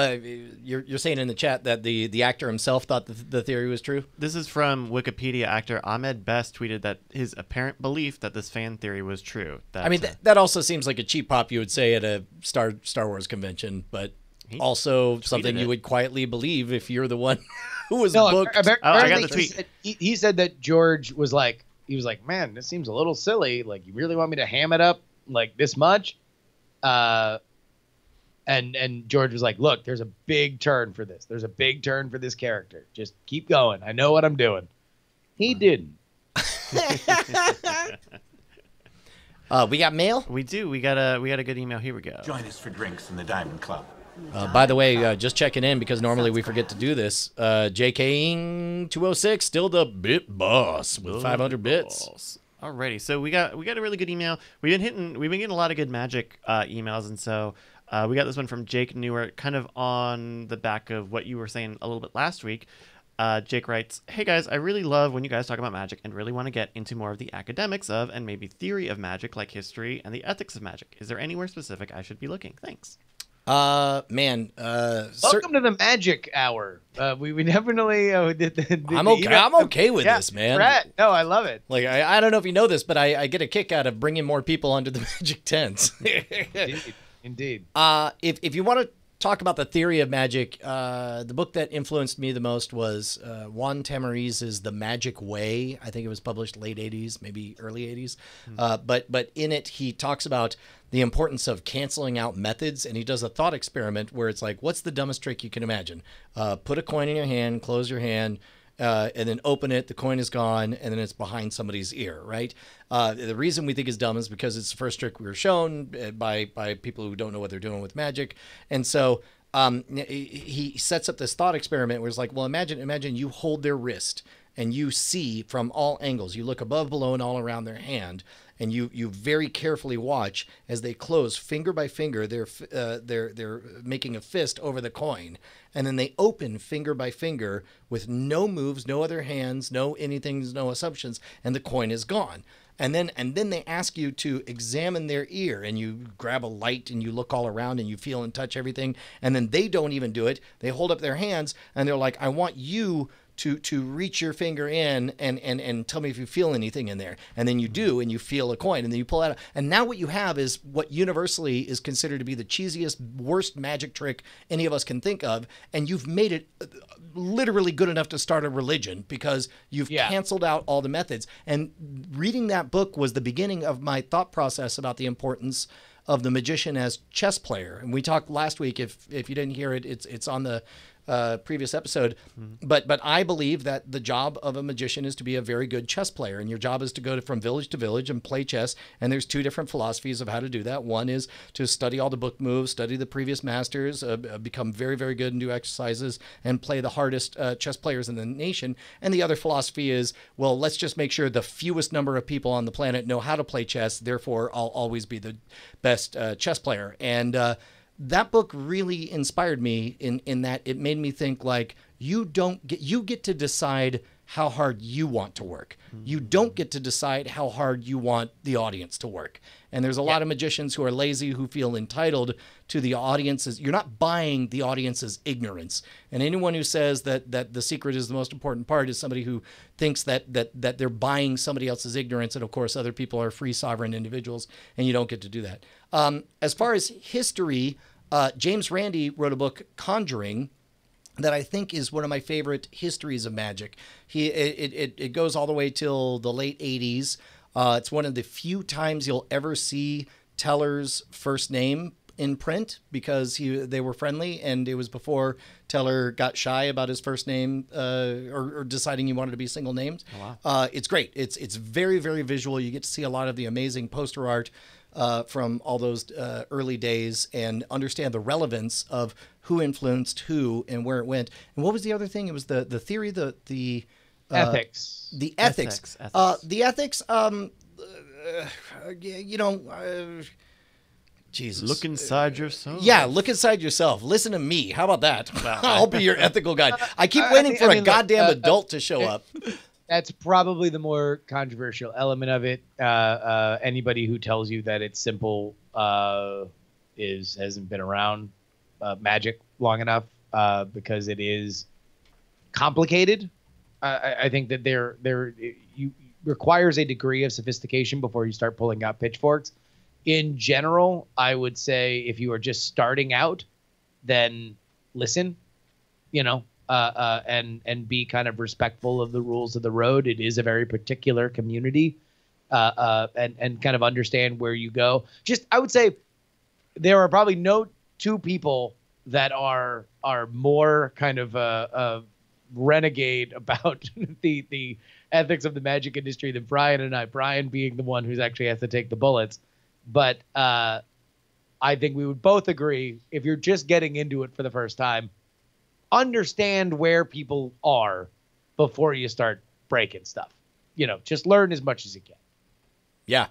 C: you're saying in the chat that the actor himself thought the theory was true?
A: This is from Wikipedia. Actor Ahmed Best tweeted that his apparent belief that this fan theory was true. That,
C: I mean, that also seems like a cheap pop you would say at a Star Wars convention, but also something you would quietly believe if you're the one who was booked.
A: I got the tweet.
E: He said that George was like, man, this seems a little silly. Like, you really want me to ham it up like this much? And George was like, look, there's a big turn for this. There's a big turn for this character. Just keep going. I know what I'm doing. He didn't.
C: We got mail?
A: We do. We got a good email. Here we go.
G: Join us for drinks in the Diamond Club.
C: By the way, just checking in because normally we forget to do this. JKing 206, still the bit boss with 500 bits.
A: Alrighty, so we got a really good email. We've been getting a lot of good Magic emails, and so we got this one from Jake Newer, kind of on the back of what you were saying a little bit last week. Jake writes, "Hey guys, I really love when you guys talk about magic and really want to get into more of the academics of and maybe theory of magic, like history and the ethics of magic. Is there anywhere specific I should be looking? Thanks."
C: Man,
E: welcome to the Magic Hour. We definitely did.
C: I'm okay with this, man.
E: Right. No, I love it.
C: Like, I don't know if you know this, but I get a kick out of bringing more people onto the Magic tents.
E: Indeed.
C: If you want to talk about the theory of magic, the book that influenced me the most was Juan Tamariz's The Magic Way. I think it was published late 80s, maybe early 80s. But in it, he talks about the importance of canceling out methods, and he does a thought experiment where it's like, what's the dumbest trick you can imagine? Put a coin in your hand, close your hand, and then open it, the coin is gone, and then it's behind somebody's ear, right? The reason we think it's dumb is because it's the first trick we were shown by people who don't know what they're doing with magic. And so he sets up this thought experiment where it's like, well, imagine you hold their wrist and you see from all angles. You look above, below, and all around their hand, and you very carefully watch as they close finger by finger. They're making a fist over the coin, and then they open finger by finger with no moves, no other hands, no anything, no assumptions, and the coin is gone. And then they ask you to examine their ear, and you grab a light and you look all around and you feel and touch everything, and then they don't even do it. They hold up their hands and they're like, I want you to reach your finger in and tell me if you feel anything in there. And then you do, and you feel a coin, and then you pull it out. And now what you have is what universally is considered to be the cheesiest, worst magic trick any of us can think of. And you've made it literally good enough to start a religion because you've canceled out all the methods. And reading that book was the beginning of my thought process about the importance of the magician as chess player. And we talked last week, if you didn't hear it, it's on the previous episode, but I believe that the job of a magician is to be a very good chess player, and your job is to go from village to village and play chess. And there's two different philosophies of how to do that. One is to study all the book moves, study the previous masters, become very, very good and do exercises and play the hardest chess players in the nation. And the other philosophy is, well, let's just make sure the fewest number of people on the planet know how to play chess. Therefore, I'll always be the best chess player. And that book really inspired me in that it made me think, like, you get to decide how hard you want to work. You don't get to decide how hard you want the audience to work. And there's a lot of magicians who are lazy, who feel entitled to the audience's. You're not buying the audience's ignorance. And anyone who says that the secret is the most important part is somebody who thinks that they're buying somebody else's ignorance. And of course, other people are free sovereign individuals, and you don't get to do that. As far as history, James Randi wrote a book, Conjuring, that I think is one of my favorite histories of magic. It goes all the way till the late 80s. It's one of the few times you'll ever see Teller's first name in print because they were friendly, and it was before Teller got shy about his first name or deciding he wanted to be single named.
A: Oh, wow.
C: It's great. It's very, very visual. You get to see a lot of the amazing poster art from all those early days and understand the relevance of who influenced who and where it went. And what was the other thing? It was the theory, the
E: Ethics.
C: the ethics. The ethics. Jesus.
A: Look inside yourself.
C: Yeah, look inside yourself. Listen to me. How about that? I'll be your ethical guide. I keep waiting for a goddamn adult to show up.
E: That's probably the more controversial element of it. Anybody who tells you that it's simple hasn't been around magic long enough because it is complicated. I think that you requires a degree of sophistication before you start pulling out pitchforks. In general, I would say if you are just starting out, then listen, and be kind of respectful of the rules of the road. It is a very particular community, and kind of understand where you go. Just, I would say there are probably no two people that are more kind of renegade about the ethics of the magic industry than Brian and I. Brian being the one who's actually has to take the bullets. But I think we would both agree, if you're just getting into it for the first time, understand where people are before you start breaking stuff. Just learn as much as you can.
C: Yeah.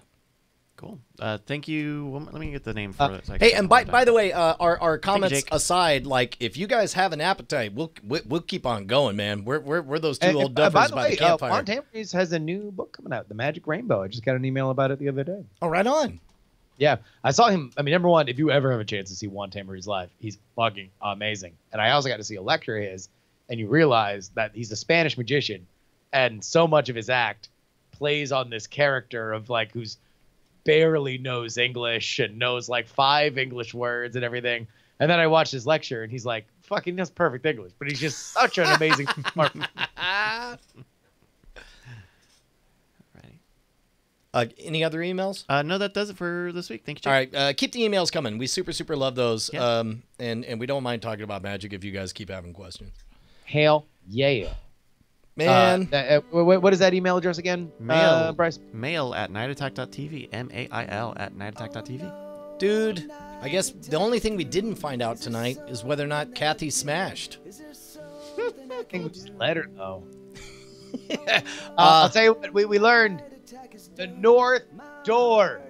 A: Cool. Thank you. Well, let me get the name for it. So
C: Hey, and by the way, our comments aside, like, if you guys have an appetite, we'll keep on going, man. We're those two old duffers by the campfire.
E: Juan Tamariz has a new book coming out, The Magic Rainbow. I just got an email about it the other day.
C: Oh, right on.
E: Yeah, I saw him. I mean, number one, if you ever have a chance to see Juan Tamariz live, he's fucking amazing. And I also got to see a lecture of his, and you realize that he's a Spanish magician, and so much of his act plays on this character of like who's barely knows English and knows like 5 English words and everything. And then I watched his lecture, and he's like, fucking knows perfect English, but he's just such an amazing performer.
C: Any other emails?
A: No, that does it for this week. Thank you, Jake.
C: All right, keep the emails coming. We super love those.
A: Yeah.
C: And we don't mind talking about magic if you guys keep having questions.
E: Hell yeah.
C: Man.
E: What is that email address again,
A: Mail.
E: Bryce?
A: Mail at nightattack.tv. MAIL at nightattack.tv.
C: Dude, I guess the only thing we didn't find out tonight is whether or not Kathy smashed.
E: I think we just let her know. I'll tell you what, we learned. The North Door.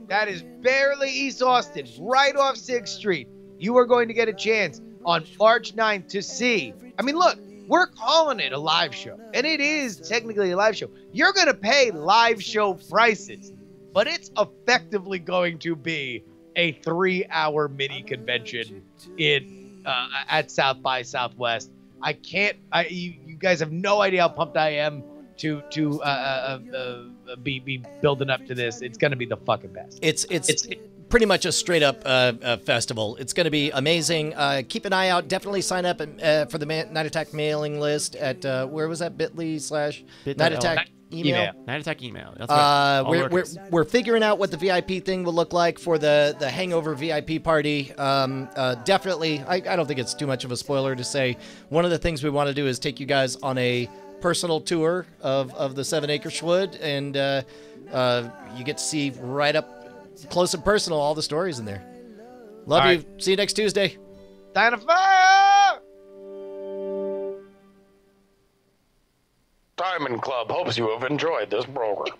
E: That is barely East Austin, right off 6th Street. You are going to get a chance on March 9th to see. I mean, look, we're calling it a live show, and it is technically a live show. You're going to pay live show prices, but it's effectively going to be a 3-hour mini convention at South by Southwest. You guys have no idea how pumped I am to be building up to this. It's going to be the fucking best.
C: It's pretty much a straight up festival. It's going to be amazing. Keep an eye out. Definitely sign up for the Night Attack mailing list at where was that? Bit.ly/Night Attack email.
A: Night Attack email. That's right.
C: We're figuring out what the VIP thing will look like for the Hangover VIP party. Definitely, I don't think it's too much of a spoiler to say one of the things we want to do is take you guys on a personal tour of the 7 Acre Schwood, and you get to see right up close and personal all the stories in there. Love you. See you next Tuesday.
E: Dynafire!
F: Diamond Club hopes you have enjoyed this program.